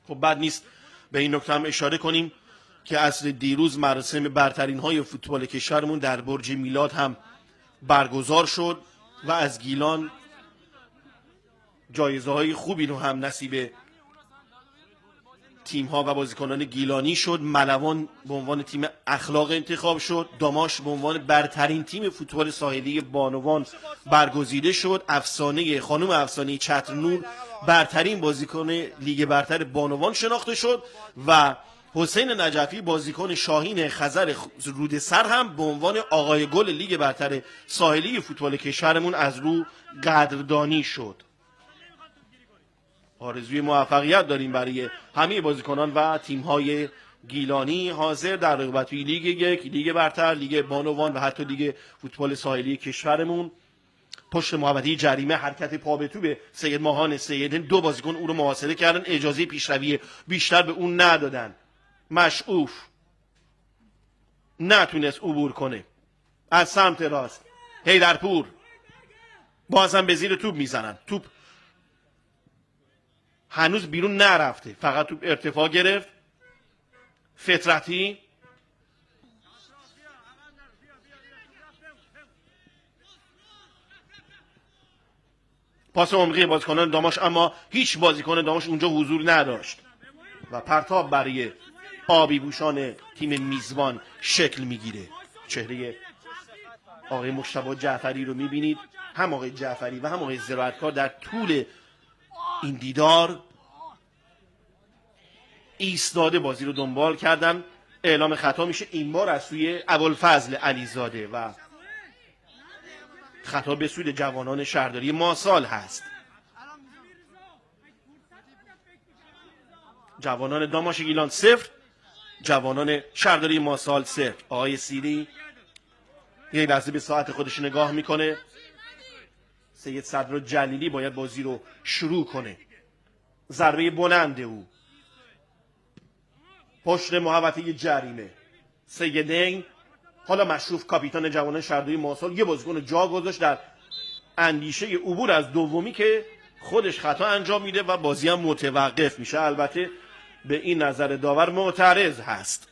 خب بد نیست به این نکته هم اشاره کنیم که عصر دیروز مراسم برترین های فوتبال کشورمون در برج میلاد هم برگزار شد و از گیلان جایزه های خوبی رو هم نصیب تیم ها و بازیکنان گیلانی شد. ملوان به عنوان تیم اخلاق انتخاب شد. داماش به عنوان برترین تیم فوتبال ساحلی بانوان برگزیده شد. خانم افسانه چترنور برترین بازیکن لیگ برتر بانوان شناخته شد و حسین نجفی بازیکن شاهین خزر رودسر هم به عنوان آقای گل لیگ برتر ساحلی فوتبال کشورمون از رو قدردانی شد. آرزوی موفقیت داریم برای همه بازیکنان و تیم‌های گیلانی حاضر در رقابت‌های لیگ 1، لیگ برتر، لیگ بانوان و حتی لیگ فوتبال ساحلی کشورمون. پشت محوطه جریمه حرکت پا به توپ سید ماهان سیدن. 2 بازیکن او رو محاصره کردن، اجازه پیشروی بیشتر به اون ندادن. مشعوف نتونست عبور کنه از سمت راست. حیدرپور بازم به زیر توپ میزنن. توپ هنوز بیرون نرفته، فقط توپ ارتفاع گرفت. فطرتی پاس عمقی بازیکنان داماش، اما هیچ بازیکن داماش اونجا حضور نداشت و پرتاب برای آبی بوشان تیم میزبان شکل میگیره. چهره آقای مجتبی جعفری رو میبینید. هم آقای جعفری و هم آقای زراعتکار در طول این دیدار ایستاده بازی رو دنبال کردن. اعلام خطا میشه این بار از سوی ابوالفضل علیزاده و خطا به سوی جوانان شهرداری ماسال هست. جوانان داماش گیلان 0، جوانان شهرداری ماسال 0. آقای سیری یک لحظه به ساعت خودش نگاه میکنه. سید صدرا جلیلی باید بازی رو شروع کنه. ضربه بلند او پشت محوطه جریمه سیدین، حالا مشروف کاپیتان جوانان شهرداری ماسال، یه بازیکن جا گذاشت در اندیشه عبور از دومی که خودش خطا انجام میده و بازی هم متوقف میشه. البته به این نظر داور معترض هست.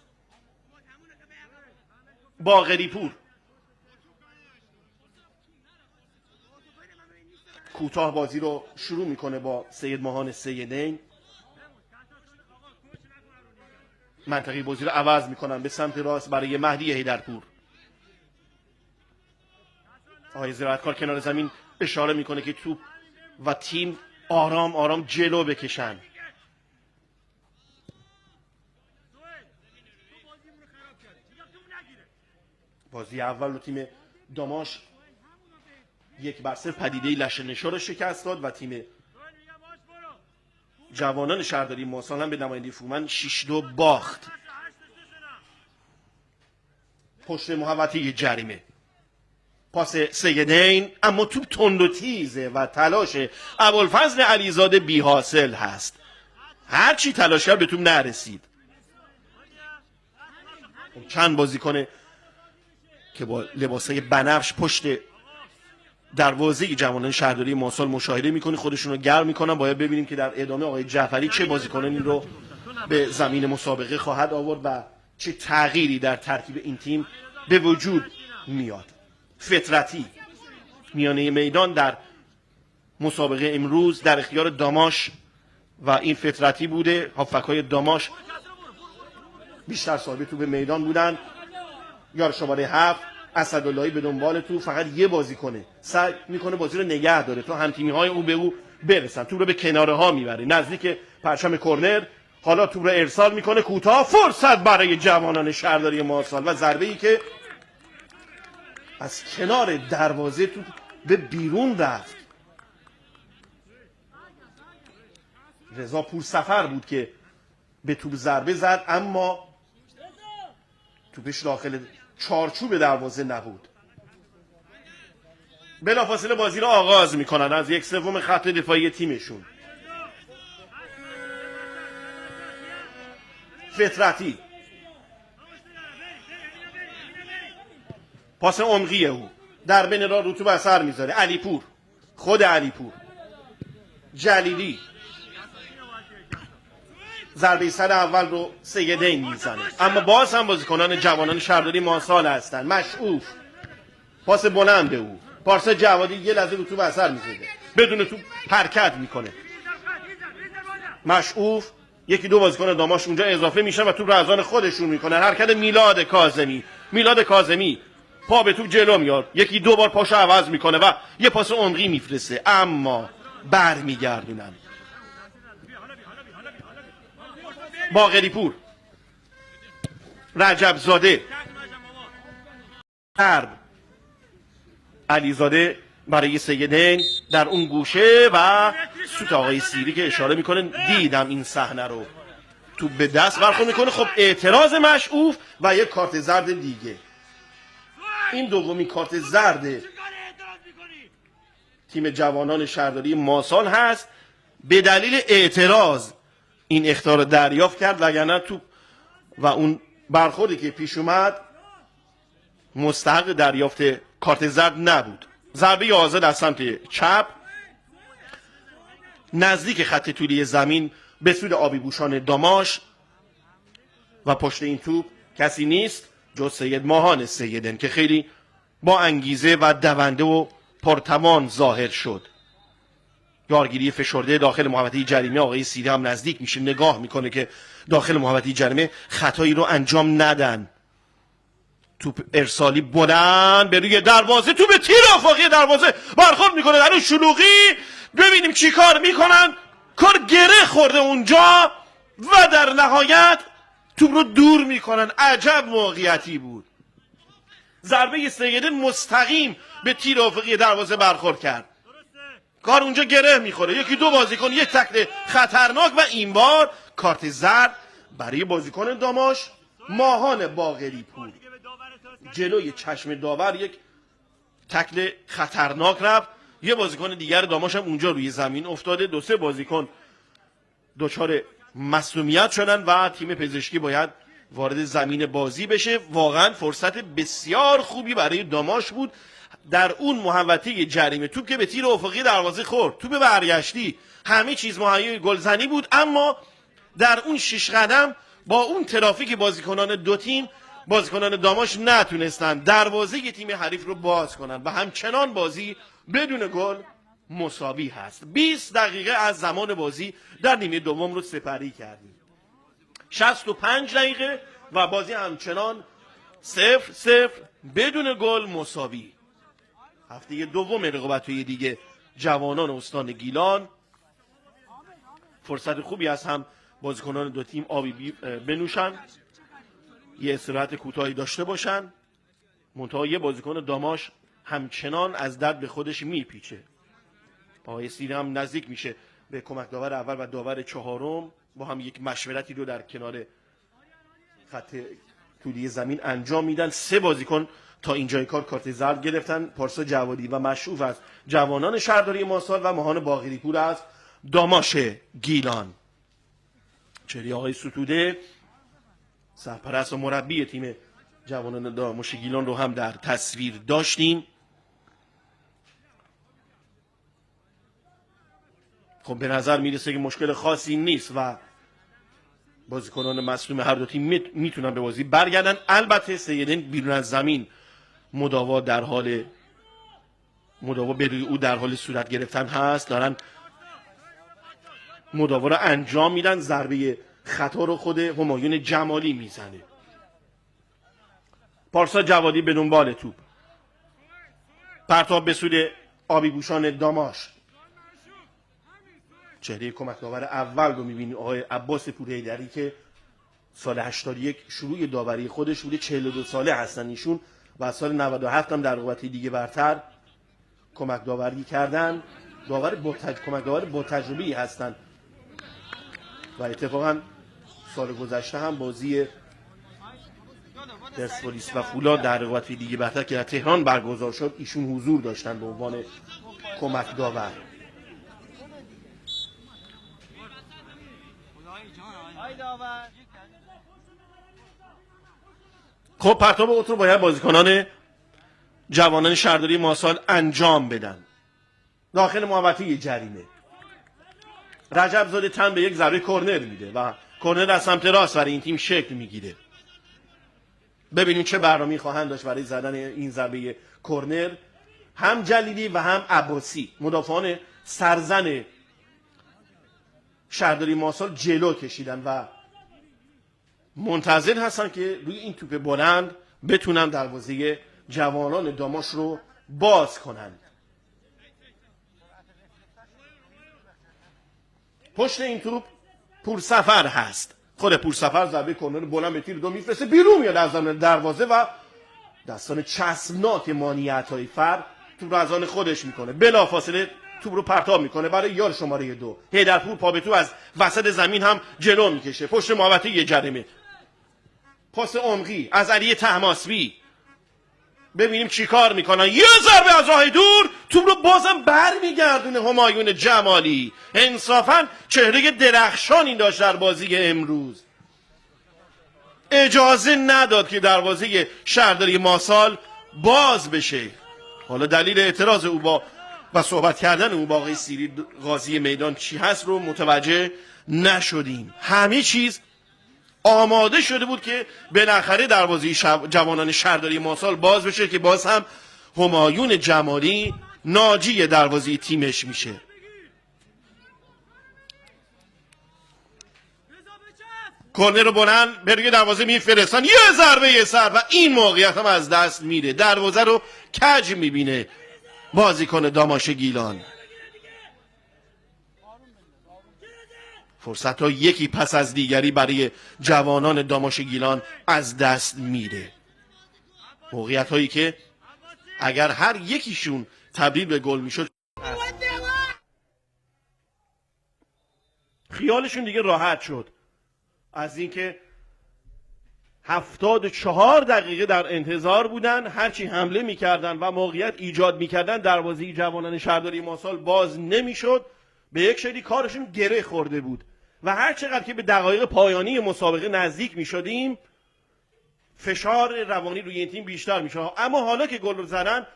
باقری پور کوتاه بازی رو شروع میکنه با سید ماهان سیدین. منطقه بازی رو عوض میکنن به سمت راست برای مهدی حیدرپور. آقای زراعتکار کنار زمین اشاره میکنه که توپ و تیم آرام آرام جلو بکشن. بازی اول رو تیم داماش 1-0 پدیده لشه نشا رو شکست داد و تیم جوانان شهرداری ماسال هم به نماینده فومن 6-2 باخت. پشت محوطه جریمه پاس سیدین، اما توپ تند و تیزه و تلاش ابوالفضل علیزاده بی حاصل هست. هرچی تلاش کرد به توپ نرسید. چند بازیکن که با لباسای بنفش پشت دروازه جوانان شهرداری ماسال مشاهده میکنی، خودشون رو گرم میکنن. باید ببینیم که در ادامه آقای جعفری چه بازیکنانی رو به زمین مسابقه خواهد آورد و چه تغییری در ترکیب این تیم به وجود میاد. فطرتی میانه میدان در مسابقه امروز در اختیار داماش و این فطرتی بوده. هافبک‌های داماش بیشتر صاحب توپ میدان بودن. یار شماره 7 اسداللهی به دنبال تو، فقط یه بازی کنه، سعی میکنه بازی رو نگه داره تا هم‌تیمی های او به او برسن. توپ رو به کناره ها میبره نزدیک پرچم کرنر. حالا توپ رو ارسال میکنه کوتاه، فرصت برای جوانان شهرداری ماسال و ضربه ای که از کنار دروازه توپ به بیرون رفت. رضا پورسفر بود که به توپ ضربه زد، اما توپش داخل چارچوب دروازه نبود. بلافاصله بازی رو آغاز میکنن از 1/3 خط دفاعی تیمشون. فطرتی پاس عمقی او در بین راه رو توپ اثر میذاره. علیپور، خود علیپور، جلیلی ضربه سر اول رو سیدین میزنه، اما باز هم بازیکنان جوانان شهرداری ماسال هستن. مشعوف پاس بلند او، پارسا جوادی یه لحظه رو توپ اثر میذاره، بدون توپ حرکت میکنه. مشعوف، 1-2 بازیکن داماش اونجا اضافه میشن و توپ رو از آن خودشون میکنن. حرکت میلاد کاظمی پا به توپ جلو میاد، 1-2 بار پاشو عوض میکنه و یه پاس عمقی میفرسته، اما برمیگردونن. باقری پور، رجب زاده، علیزاده برای سیدین در اون گوشه و سوت آقای سیری که اشاره میکنه دیدم این صحنه رو. توپ به دست برخورد میکنه. خب اعتراض مشعوف و یک کارت زرد دیگه. این دومین کارت زرد تیم جوانان شهرداری ماسال هست. به دلیل اعتراض این اخطار دریافت کرد، وگرنه توپ و اون برخوردی که پیش اومد مستحق دریافت کارت زرد نبود. ضربه آزاد از سمت چپ نزدیک خط طولی زمین به سود آبی بوشان داماش و پشت این توپ کسی نیست جز سید ماهان سیدین که خیلی با انگیزه و دونده و پرتوان ظاهر شد. یارگیری فشرده داخل محوطه جریمه. آقای سیری هم نزدیک میشه، نگاه میکنه که داخل محوطه جریمه خطایی رو انجام ندن. توپ ارسالی بلند به روی دروازه، توپ تیر آفاقی دروازه برخورد میکنه در اون شلوغی. ببینیم چی کار میکنن. کار گره خورده اونجا و در نهایت توپ رو دور میکنن. عجب موقعیتی بود. ضربه سیدین مستقیم به تیر آفاقی دروازه برخورد کرد. کار اونجا گره میخوره. 1-2 بازیکن، یک تکل خطرناک و این بار کارت زرد برای بازیکن داماش ماهان باقری پور. جلوی چشم داور یک تکل خطرناک رفت. یه بازیکن دیگر داماش هم اونجا روی زمین افتاده. 2-3 بازیکن دچار مصدومیت شدن و تیم پزشکی باید وارد زمین بازی بشه. واقعا فرصت بسیار خوبی برای داماش بود در اون محوطه جریمه، توپ که به تیر افقی دروازه خورد، توپ برگشتی، همه چیز مهیای گلزنی بود، اما در اون 6 قدم با اون ترافیک بازیکنان دو تیم، بازیکنان داماش نتونستن دروازه تیم حریف رو باز کنن و همچنان بازی بدون گل مساوی هست. 20 دقیقه از زمان بازی در نیمه دوم رو سپری کردیم. 65 دقیقه و بازی همچنان 0-0 بدون گل مساوی. هفته دوم رقابت‌های دیگه جوانان استان گیلان فرصت خوبی از هم بازیکنان دو تیم آبی بنوشن، یه استراحت کوتاهی داشته باشن. منتها یه بازیکن داماش همچنان از درد به خودش میپیچه. آقای سیری هم نزدیک میشه به کمک داور اول و داور چهارم، با هم یک مشورتی رو در کنار خط طولی زمین انجام میدن. 3 بازیکن تا اینجای کار کارت زرد گرفتن: پارسا جوادی و مشروف از جوانان شهرداری ماسال و ماهان باقری‌پور از داماش گیلان. چهره آقای ستوده سرپرست و مربی تیم جوانان داماش گیلان رو هم در تصویر داشتیم. خب به نظر میرسه که مشکل خاصی نیست و بازیکنان مصدوم هر دو تیم میتونن به بازی برگردن. البته سیدین بیرون از زمین مداوا بروی او در حال صورت گرفتن هست، دارن مداوا رو انجام میدن. ضربه خطا رو خود همایون جمالی میزنه. پارسا جوادی به دنبال توپ، پرتاب به سود آبی گوشان داماش. چهره کمک داور اول رو میبینی آقای عباس پورحیدری که سال 81 شروع داوری خودش بوده، 42 ساله هستن ایشون و سال 97 هم در رقابت دیگه برتر کمک داوری کردن. کمک داور با تجربه‌ای هستن و اتفاقا سال گذشته هم بازی پرسپولیس و فولاد در رقابت دیگه برتر که در تهران برگزار شد ایشون حضور داشتن به عنوان کمک داور. خب پرتاب اوت رو باید بازیکنان جوانان شهرداری ماسال انجام بدن. داخل محوطه جریمه رجب زاده تن به یک ضربه کرنر میده و کرنر از سمت راست برای این تیم شکل میگیره. ببینیم چه برنامه‌ای خواهند داشت برای زدن این ضربه کرنر. هم جلیلی و هم عباسی مدافعان سرزن شهرداری ماسال جلو کشیدن و منتظر هستن که روی این توپ بلند بتونن دروازه جوانان داماش رو باز کنن. پشت این توپ پورسفر هست. خود پورسفر ضربه کرنر بلند به تیر دو میفرسته، بیرون میاد از زمین دروازه و دستان چسبناک مانی عطایی فر توپ رو از آن خودش میکنه. بلافاصله توپ رو پرتاب میکنه برای یار شماره 2 حیدرپور. پا به تو از وسط زمین هم جلو میکشه پشت محوطه جریمه. پاس عمقی از علی طهماسبی. ببینیم چی کار میکنن. یه ضربه از راه دور، توپ رو بازم برمیگردونه همایون جمالی. انصافا چهره درخشانی داشت در بازی امروز. اجازه نداد که دروازه شهرداری ماسال باز بشه. حالا دلیل اعتراض او با و صحبت کردن او با آقای سیری قاضی میدان چی هست رو متوجه نشدیم. همه چیز آماده شده بود که بالاخره دروازه جوانان شهرداری ماسال باز بشه که باز هم همایون جمالی ناجی دروازه تیمش میشه. کرنر رو بلند به روی دروازه میفرستن، یه ضربه سر و این موقعیت هم از دست میره. دروازه رو کج میبینه بازیکن داماش گیلان. فرصت ها یکی پس از دیگری برای جوانان داماش گیلان از دست میره. موقعیت هایی که اگر هر یکیشون تبدیل به گل میشد خیالشون دیگه راحت شد از اینکه 74 دقیقه در انتظار بودن، هرچی حمله میکردن و موقعیت ایجاد میکردن دروازه جوانان شهرداری ماسال باز نمیشد. به یک شکلی کارشون گره خورده بود و هر چقدر که به دقایق پایانی مسابقه نزدیک می شدیم فشار روانی روی این تیم بیشتر می شد. اما حالا که گل رو زدن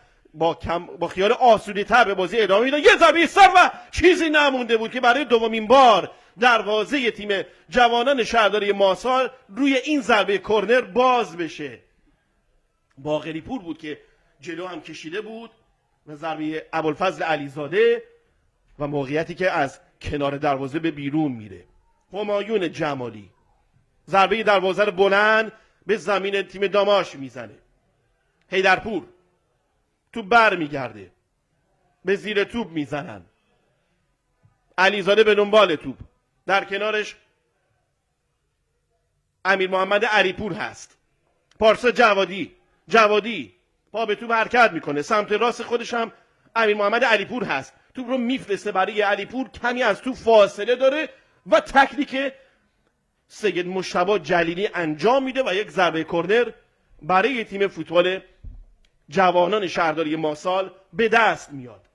با خیال آسوده تر به بازی ادامه میدن. یه ضربه سر و چیزی نمونده بود که برای دومین بار دروازه تیم جوانان شهرداری ماسال روی این ضربه کرنر باز بشه. باقری پور بود که جلو هم کشیده بود و ضربه ابوالفضل علیزاده و موقعیتی که از کنار دروازه به بیرون میره. همایون جمالی ضربه دروازه رو بلند به زمین تیم داماش میزنه. حیدرپور توپ بر میگرده، به زیر توپ میزنن. علیزاده به دنبال توپ، در کنارش امیر محمد علیپور هست. پارسا جوادی پا به توپ حرکت میکنه، سمت راست خودش هم امیر محمد علیپور هست. توپ رو میفرسته برای علیپور، کمی از توپ فاصله داره و تکنیک سید مجتبی جلیلی انجام میده و یک ضربه کرنر برای تیم فوتبال جوانان شهرداری ماسال به دست میاد.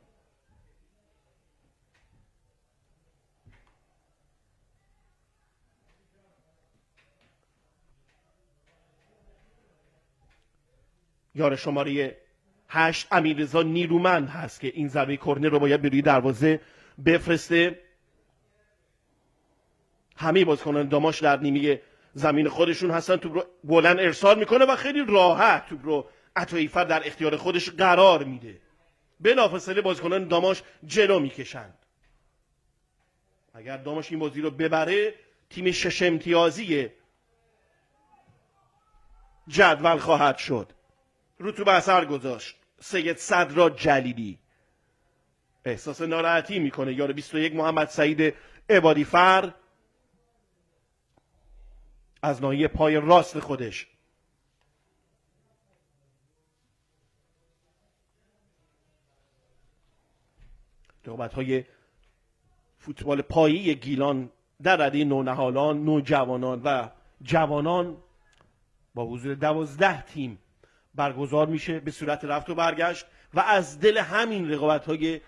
یار شماره 8 امیررضا نیرومند هست که این ضربه کرنر رو باید به روی دروازه بفرسته. همه بازیکنان داماش در نیمه زمین خودشون هستن. توپ رو بلند ارسال میکنه و خیلی راحت توپ رو عطاییفر در اختیار خودش قرار میده. بلافاصله بازیکنان داماش جلو میکشند. اگر داماش این بازی رو ببره تیم 6 امتیازی جدول خواهد شد. رو تو به اثر گذاشت سید صدرا جلیلی. احساس ناراحتی میکنه یار 21 محمد سعید عبادیفر از ناحیه پای راست خودش. رقابت‌های فوتبال پایه گیلان در رده نونهالان، نوجوانان و جوانان با حضور 12 تیم برگزار میشه به صورت رفت و برگشت و از دل همین رقابت‌های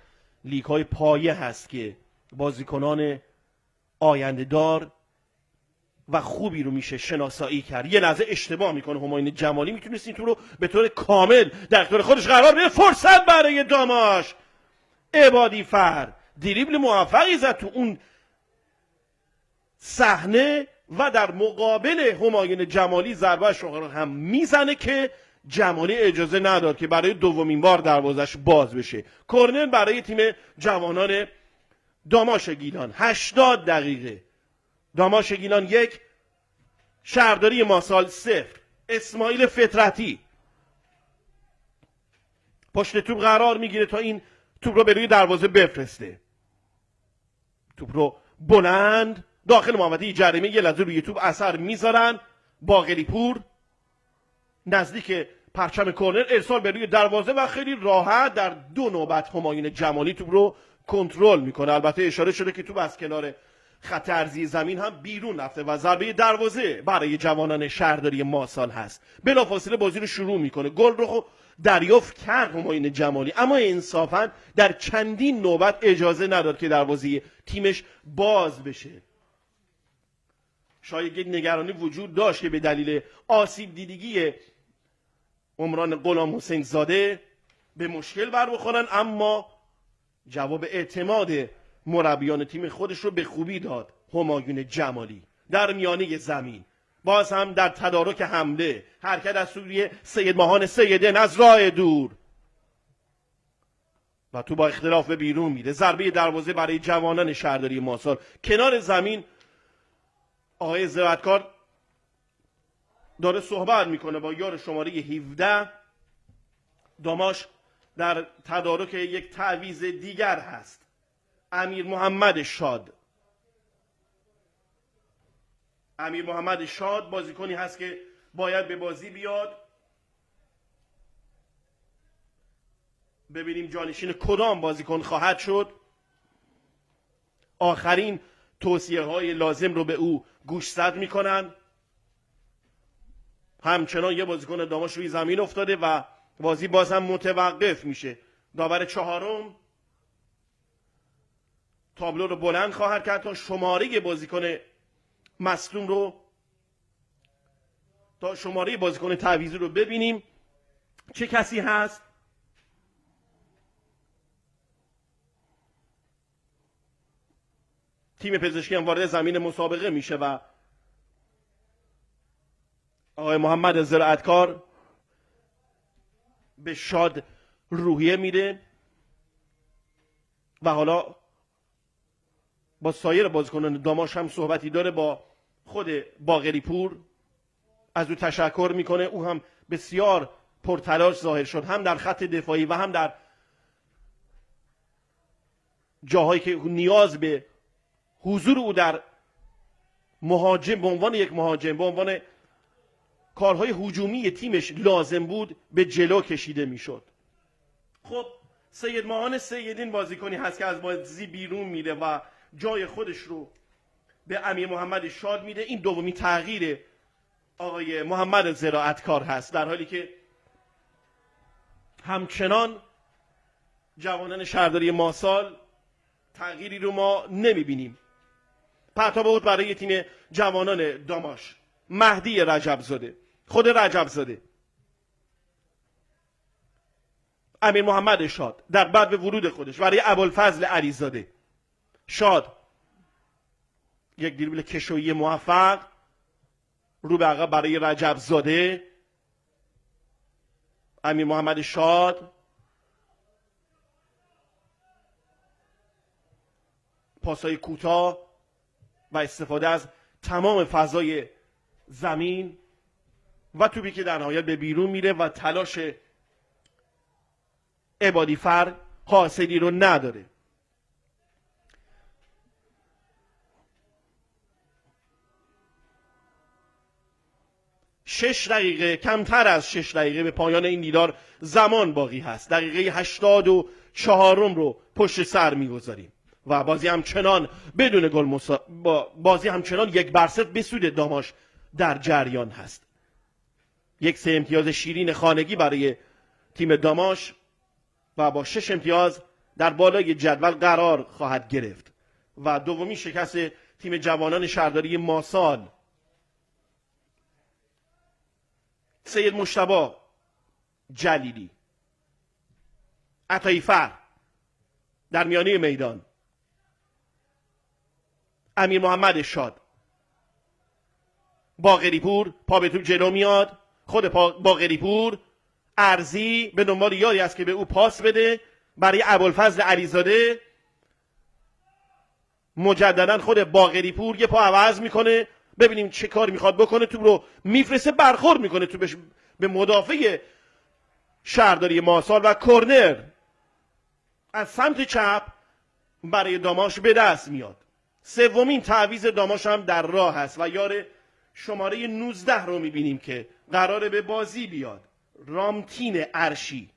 لیگ‌های پایه هست که بازیکنان آینده دار و خوبی رو میشه شناسایی کرد. یه لحظه اشتباه میکنه همایون جمالی، میتونست این تو رو به طور کامل در اختیار خودش قرار بده. فرصت برای داماش. عبادیفر دریبل موفقی زد تو اون صحنه و در مقابل همایون جمالی ضربهش رو هم میزنه که جمالی اجازه نداد که برای دومین بار دروازش باز بشه. کرنر برای تیم جوانان داماش گیلان. 80 دقیقه داماش گیلان 1، شهرداری ماسال 0. اسماعیل فطرتی پشت توپ قرار میگیره تا این توپ رو به روی دروازه بفرسته. توپ رو بلند داخل محوطه جریمه یه لحظه روی توپ اثر میذارن. باقری پور نزدیک پرچم کرنر ارسال به روی دروازه و خیلی راحت در 2 نوبت همایون جمالی توپ رو کنترل میکنه. البته اشاره شده که توپ از کنار خط عرضی زمین هم بیرون رفته و ضربه دروازه برای جوانان شهرداری ماسال هست. بلافاصله بازی رو شروع میکنه. گل رو دریافت کرد همایون جمالی، اما انصافا در چندین نوبت اجازه نداد که دروازه تیمش باز بشه. شاید یک نگرانی وجود داشت که به دلیل آسیب دیدگی عمران غلام حسین زاده به مشکل بر بخورن، اما جواب اعتماد مربیان تیم خودش رو به خوبی داد همایون جمالی. در میانه زمین باز هم در تدارک حمله حرکت از سوی سید ماهان سیدن از راه دور و تو با اختلاف به بیرون میره. ضربه دروازه برای جوانان شهرداری ماسال. کنار زمین آقای زرتکار داره صحبت میکنه با یار شماره 17. داماش در تدارک یک تعویض دیگر هست. امیر محمد شاد بازیکنی هست که باید به بازی بیاد. ببینیم جانشین کدام بازیکن خواهد شد. آخرین توصیه های لازم رو به او گوشزد میکنن. همچنان یه بازیکن داماش روی زمین افتاده و بازی باز هم متوقف میشه. داور 4 تابلو رو بلند خواهد کرد تا شماره بازیکن مصدوم رو، تا شماره بازیکن تعویضی رو ببینیم چه کسی هست. تیم پزشکی هم وارد زمین مسابقه میشه و آقای محمد زراعتکار به شاد روحیه میده و حالا با سایر بازیکنان داماش هم صحبتی داره، با خود باقری پور از او تشکر میکنه. او هم بسیار پرتلاش ظاهر شد، هم در خط دفاعی و هم در جاهایی که نیاز به حضور او در مهاجم به عنوان یک مهاجم، به عنوان کارهای هجومی تیمش لازم بود، به جلو کشیده میشد. خب سید ماهان سیدین بازیکنی هست که از بازی بیرون میره و جای خودش رو به امیر محمد شاد میده. این دومی تغییر آقای محمد زراعتکار هست، در حالی که همچنان جوانان شهرداری ماسال تغییری رو ما نمیبینیم. پرتاب بود برای تیم جوانان داماش مهدی رجبزاده، خود رجبزاده، امیر محمد شاد در بعد به ورود خودش برای ابوالفضل علیزاده. شاد یک دریبل کشویی موفق رو به عقب برای رجبزاده. امیر محمد شاد پاسای کوتاه و استفاده از تمام فضای زمین و توپی که در نهایت به بیرون میره و تلاش عبادیفر حاصلی رو نداره. شش دقیقه، کمتر از 6 دقیقه به پایان این دیدار زمان باقی هست. دقیقه 84 رو پشت سر میگذاریم و بازی همچنان بدون گل بازی همچنان 1-0 به سود داماش در جریان هست. 3 امتیاز شیرین خانگی برای تیم داماش و با 6 امتیاز در بالای جدول قرار خواهد گرفت و دومی شکست تیم جوانان شهرداری ماسال. سید مجتبی جلیلی، عطاییفر در میانه میدان، امیر محمد شاد، باقری پور پا به توپ جلو میاد. خود باقری پور ارزی به دنبال یاری است که به او پاس بده برای ابوالفضل علیزاده. مجددا خود باقری پور یه پا عوض میکنه، ببینیم چه کاری میخواد بکنه. توپ رو میفرسته، برخورد میکنه توپش به مدافع شهرداری ماسال و کرنر از سمت چپ برای داماش به دست میاد. سومین تعویض داماش هم در راه است و یار شماره 19 رو میبینیم که قراره به بازی بیاد، رامتین ارشی.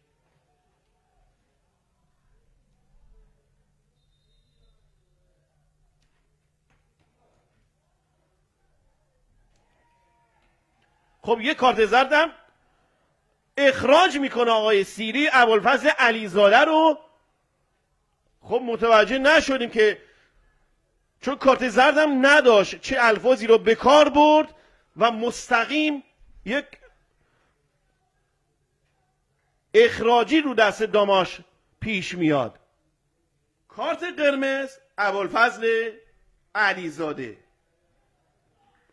خب یه کارت زردم اخراج میکنه آقای سیری ابوالفضل علیزاده رو. خب متوجه نشدیم که چون کارت زردم نداشت چه الفاظی رو به کار برد و مستقیم یک اخراجی رو دست داماش پیش میاد. کارت قرمز ابوالفضل علیزاده.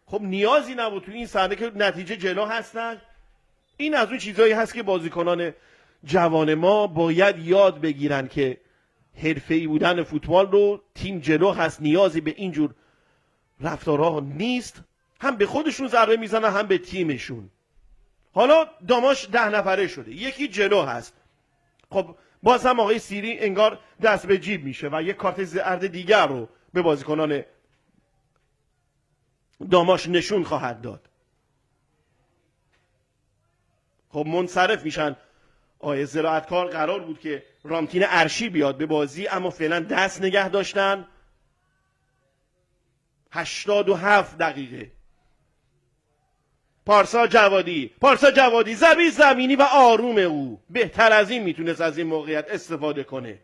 خب نیازی نبود تو این صحنه که نتیجه جلو هستن. این از اون چیزایی هست که بازیکنان جوان ما باید یاد بگیرن که حرفه‌ای بودن فوتبال رو، تیم جلو هست، نیازی به اینجور رفتارها نیست. هم به خودشون ضربه میزنن هم به تیمشون. حالا داماش 10 نفره شده، یکی جلو هست. خب باز هم آقای سیری انگار دست به جیب میشه و یک کارت زرد دیگر رو به بازیکنان داماش نشون خواهد داد. خب منصرف میشن. آقای زراعتکار قرار بود که رامتین ارشی بیاد به بازی، اما فعلا دست نگه داشتن. 87 دقیقه. پارسا جوادی ضربه زمینی و آروم او بهتر از این میتونست از این موقعیت استفاده کنه.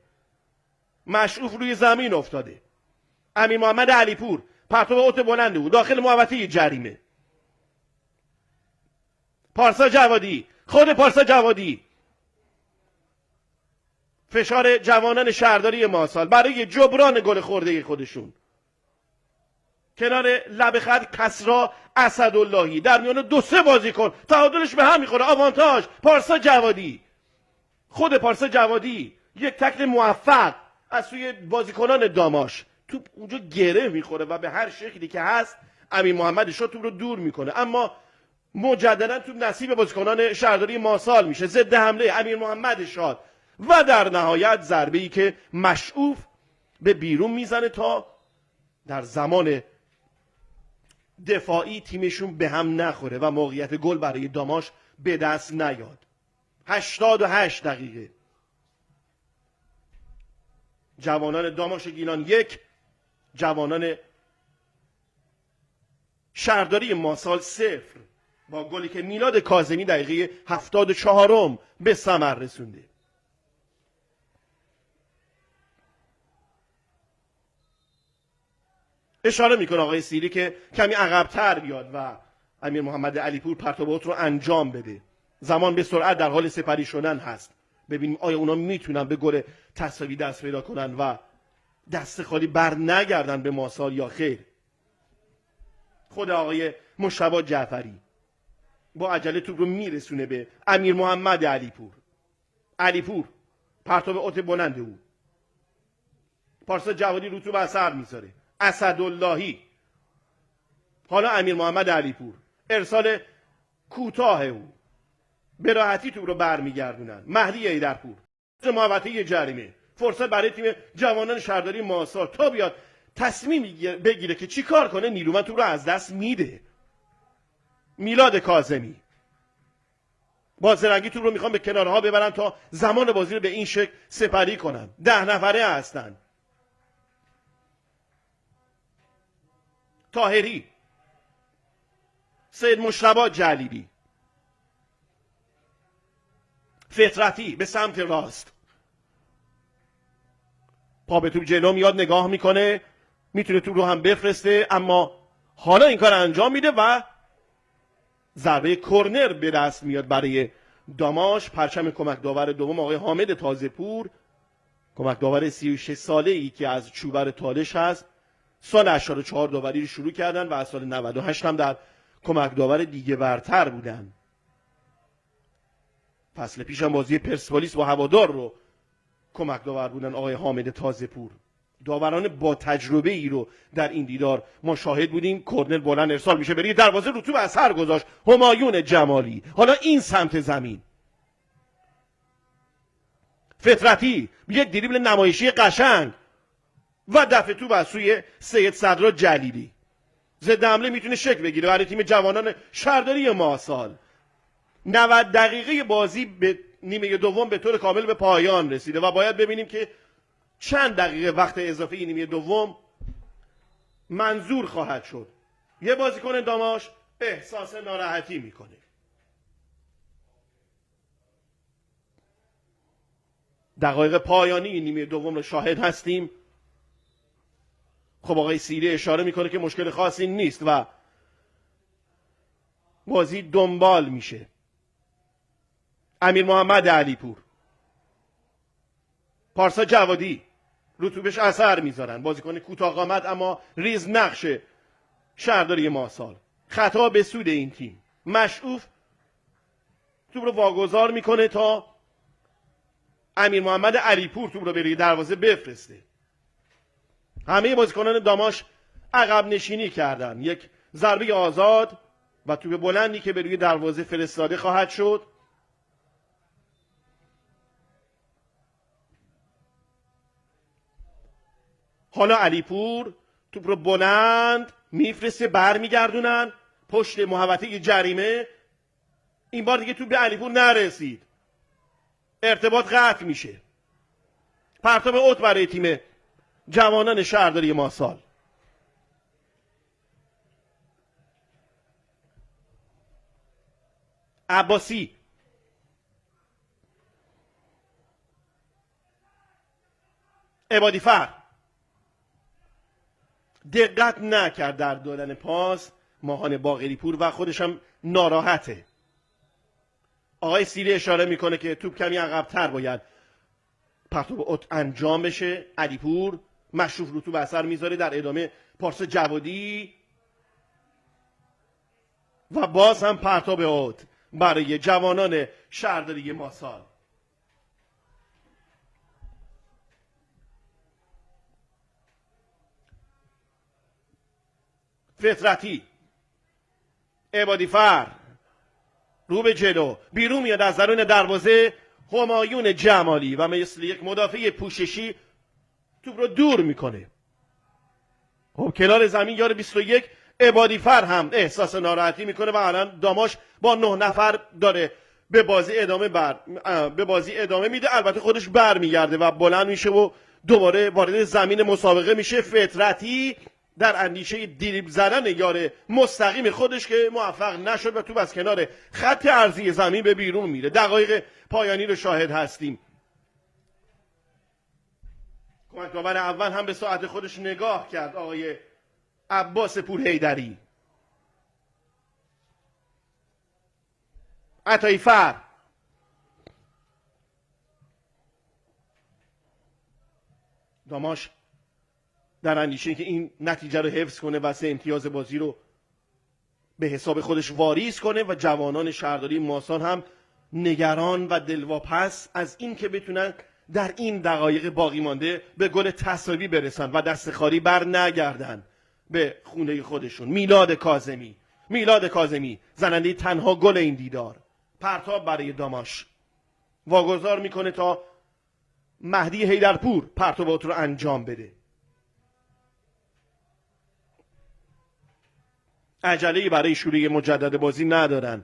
مشعوف روی زمین افتاده. امیر محمد علیپور پرتاب اوت بلند او داخل محوطه جریمه. پارسا جوادی، خود پارسا جوادی فشار جوانان شهرداری ماسال برای جبران گل خورده خودشون کنار لب خط کسرا اسداللهی در میان 2-3 بازیکن تعادلش به هم میخوره. آوانتاژ پارسا جوادی، خود پارسا جوادی یک تکل موفق از سوی بازیکنان داماش، توپ اونجا گره میخوره و به هر شکلی که هست امیر محمد شاد توپ رو دور میکنه، اما مجددا توپ نصیب بازیکنان شهرداری ماسال میشه. ضد حمله امیر محمد شاد و در نهایت ضربه‌ای که مشعوف به بیرون میزنه تا در زمان دفاعی تیمشون به هم نخوره و موقعیت گل برای داماش به دست نیاد. 88 دقیقه جوانان داماش گیلان 1، جوانان شهرداری ماسال 0 با گلی که میلاد کاظمی دقیقه 74 به ثمر رسونده. اشاره میکنه آقای سیری که کمی عقب‌تر بیاد و امیر محمد علیپور پرتاب اوت رو انجام بده. زمان به سرعت در حال سپری شدن هست. ببینیم آیا اونا میتونن به گل تساوی دست پیدا کنن و دست خالی بر نگردن به ماسال یا خیر. خود آقای مشتبه جعفری با عجله توپ رو میرسونه به امیر محمد علیپور. علیپور پرتاب اوت بلند او، پارسا جوادی رو توپ اثر میذاره. اسداللهی، حالا امیر محمد علیپور، ارسال کوتاه او، به راحتی توپ رو برمیگردونن. مهدی ایدرپور محوطه جریمه، فرصت برای تیم جوانان شهرداری ماسال تا بیاد تصمیم بگیره که چی کار کنه. نیرومند توپ رو از دست میده. میلاد کاظمی با زرنگی توپ رو میخوان به کنارها ببرن تا زمان بازی رو به این شکل سپری کنن. 10 نفره هستن. طاهری، سید مشتبه جلیلی، فطرتی به سمت راست، پا به توپ جلو میاد، نگاه میکنه، میتونه توپ رو هم بفرسته، اما حالا این کار انجام میده و ضربه کرنر به دست میاد برای داماش. پرچم کمک داور دوم آقای حامد تازه‌پور، کمک داور 36 ساله‌ای که از چوبر تالش هست. سال 84 داوری رو شروع کردن و از سال 98 هم در کمک داور دیگه برتر بودن. فصل پیش هم بازی پرسپولیس با هوادار رو کمک داور بودن آقای حامد تازه‌پور. داوران با تجربه ای رو در این دیدار ما شاهد بودیم. کرنر بلند ارسال میشه برای دروازه، رو توپ اثر گذاشت همایون جمالی. حالا این سمت زمین فطرتی یک دریبل نمایشی قشنگ و دفع توپ از سوی سید صدرا جلیلی. ضد حمله میتونه شکل بگیره برای تیم جوانان شهرداری ماسال. 90 دقیقه بازی به نیمه دوم به طور کامل به پایان رسیده و باید ببینیم که چند دقیقه وقت اضافه نیمه دوم منظور خواهد شد. یه بازیکن داماش احساس ناراحتی میکنه. دقایق پایانی نیمه دوم رو شاهد هستیم. خب آقای سیری اشاره میکنه که مشکل خاصی نیست و بازی دنبال میشه. امیر محمد علیپور، پارسا جوادی رو توپش اثر میذارن. بازیکن کوتاه قامت اما ریز نقش شهرداری ماسال. خطا به سود این تیم. مشعوف توپ رو واگذار میکنه تا امیر محمد علیپور توپ رو به روی دروازه بفرسته. همه بازیکنان داماش عقب نشینی کردن. یک ضربه آزاد و توپ بلندی که به روی دروازه فرستاده خواهد شد. حالا علیپور توپ رو بلند میفرسته، برمیگردونن پشت محوطه جریمه. این بار دیگه توپ به علیپور نرسید، ارتباط قطع میشه. پرتاب اوت برای تیم جوانان شهرداری ماسال. عباسی، عبادی فر، دقت نکرد در دادن پاس ماهان باقری پور و خودش هم ناراحته. آقای سیری اشاره میکنه که توپ کمی عقب‌تر باید پرتاب انجام بشه. علیپور مشروف رو توپ اثر میذاره. در ادامه پارسا جوادی و باز هم پرتاب اوت برای جوانان شهرداری ماسال. فطرتی، عبادی فر رو به جلو، بیرون میاد از درون دروازه. همایون جمالی و مثل یک مدافع پوششی توپ رو دور میکنه. خب کنار زمین یار 21 عبادی فر هم احساس ناراحتی میکنه و الان داماش با 9 نفر داره به بازی ادامه میده. البته خودش برمیگرده و بلند میشه و دوباره وارد زمین مسابقه میشه. فطرتی در اندیشه دریبل زدن یار مستقیم خودش که موفق نشد و توپ از کنار خط عرضی زمین به بیرون میره. دقایق پایانی رو شاهد هستیم. کمک‌آور اول هم به ساعت خودش نگاه کرد، آقای عباس پورحیدری. عطایی فر داماش در اندیشه که این نتیجه رو حفظ کنه و 3 امتیاز بازی رو به حساب خودش واریز کنه و جوانان شهرداری ماسال هم نگران و دلواپس از این که بتونن در این دقایق باقی مانده به گل تساوی برسن و دست خالی بر نگردن به خونه خودشون. میلاد کاظمی زننده تنها گل این دیدار. پرتاب برای داماش واگذار میکنه تا مهدی حیدرپور پرتابات رو انجام بده. عجله‌ای برای شروع مجدد بازی ندارن.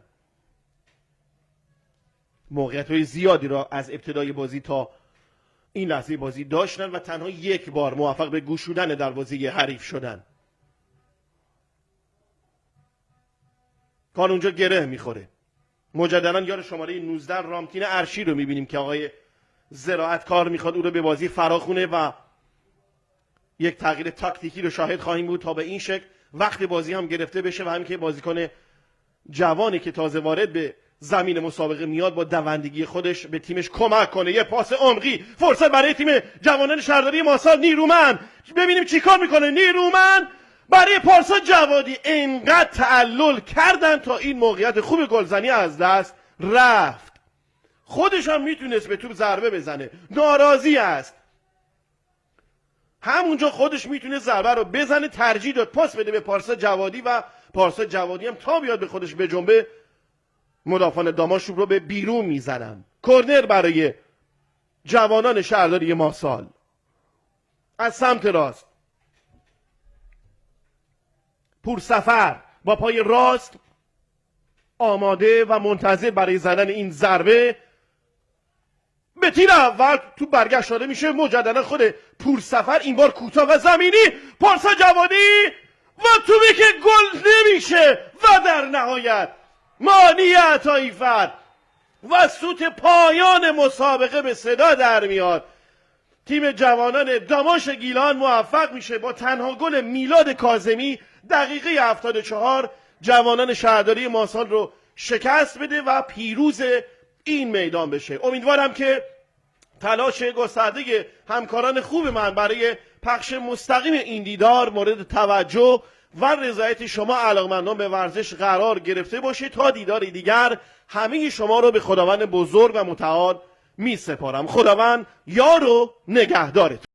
موقعیت‌های زیادی را از ابتدای بازی تا این لحظه بازی داشتن و تنها یک بار موفق به گشودن دروازه حریف شدن. کار اونجا گره میخوره. مجددا یار شماره 19 رامتین ارشی رو میبینیم که آقای زراعت کار میخواد او رو به بازی فراخونه و یک تغییر تاکتیکی رو شاهد خواهیم بود تا به این شکل وقت بازی هم گرفته بشه و همین که بازیکن جوانی که تازه وارد به زمین مسابقه میاد با دوندگی خودش به تیمش کمک کنه. یه پاس عمقی، فرصت برای تیم جوانان شهرداری ماسال. نیرومند ببینیم چیکار میکنه. نیرومند برای پارسا جوادی. انقدر تعلل کردن تا این موقعیت خوب گلزنی از دست رفت. خودش هم میتونست به توپ ضربه بزنه، ناراضی است. همونجا خودش میتونه ضربه رو بزنه، ترجیح داد پاس بده به پارسا جوادی و پارسا جوادی هم تا بیاد به خودش به جنبه مدافعان داماش رو به بیرون میزنن. کرنر برای جوانان شهرداری ماسال از سمت راست. پورسفر با پای راست آماده و منتظر برای زدن این ضربه. به تیر اول تو برگشت داده میشه. مجددا خود پورسفر این بار کوتاه و زمینی. پارسا جوادی و توپی که گل نمیشه و در نهایت مانی عطایی فر و سوت پایان مسابقه به صدا در میاد. تیم جوانان داماش گیلان موفق میشه با تنها گل میلاد کاظمی دقیقه 74 جوانان شهرداری ماسال رو شکست بده و پیروز این میدان بشه. امیدوارم که تلاش گسترده همکاران خوب من برای پخش مستقیم این دیدار مورد توجه و رضایت شما علاقمندان به ورزش قرار گرفته باشه. تا دیدار دیگر همه شما رو به خداوند بزرگ و متعال می سپارم. خداوند یار و نگهدارتون.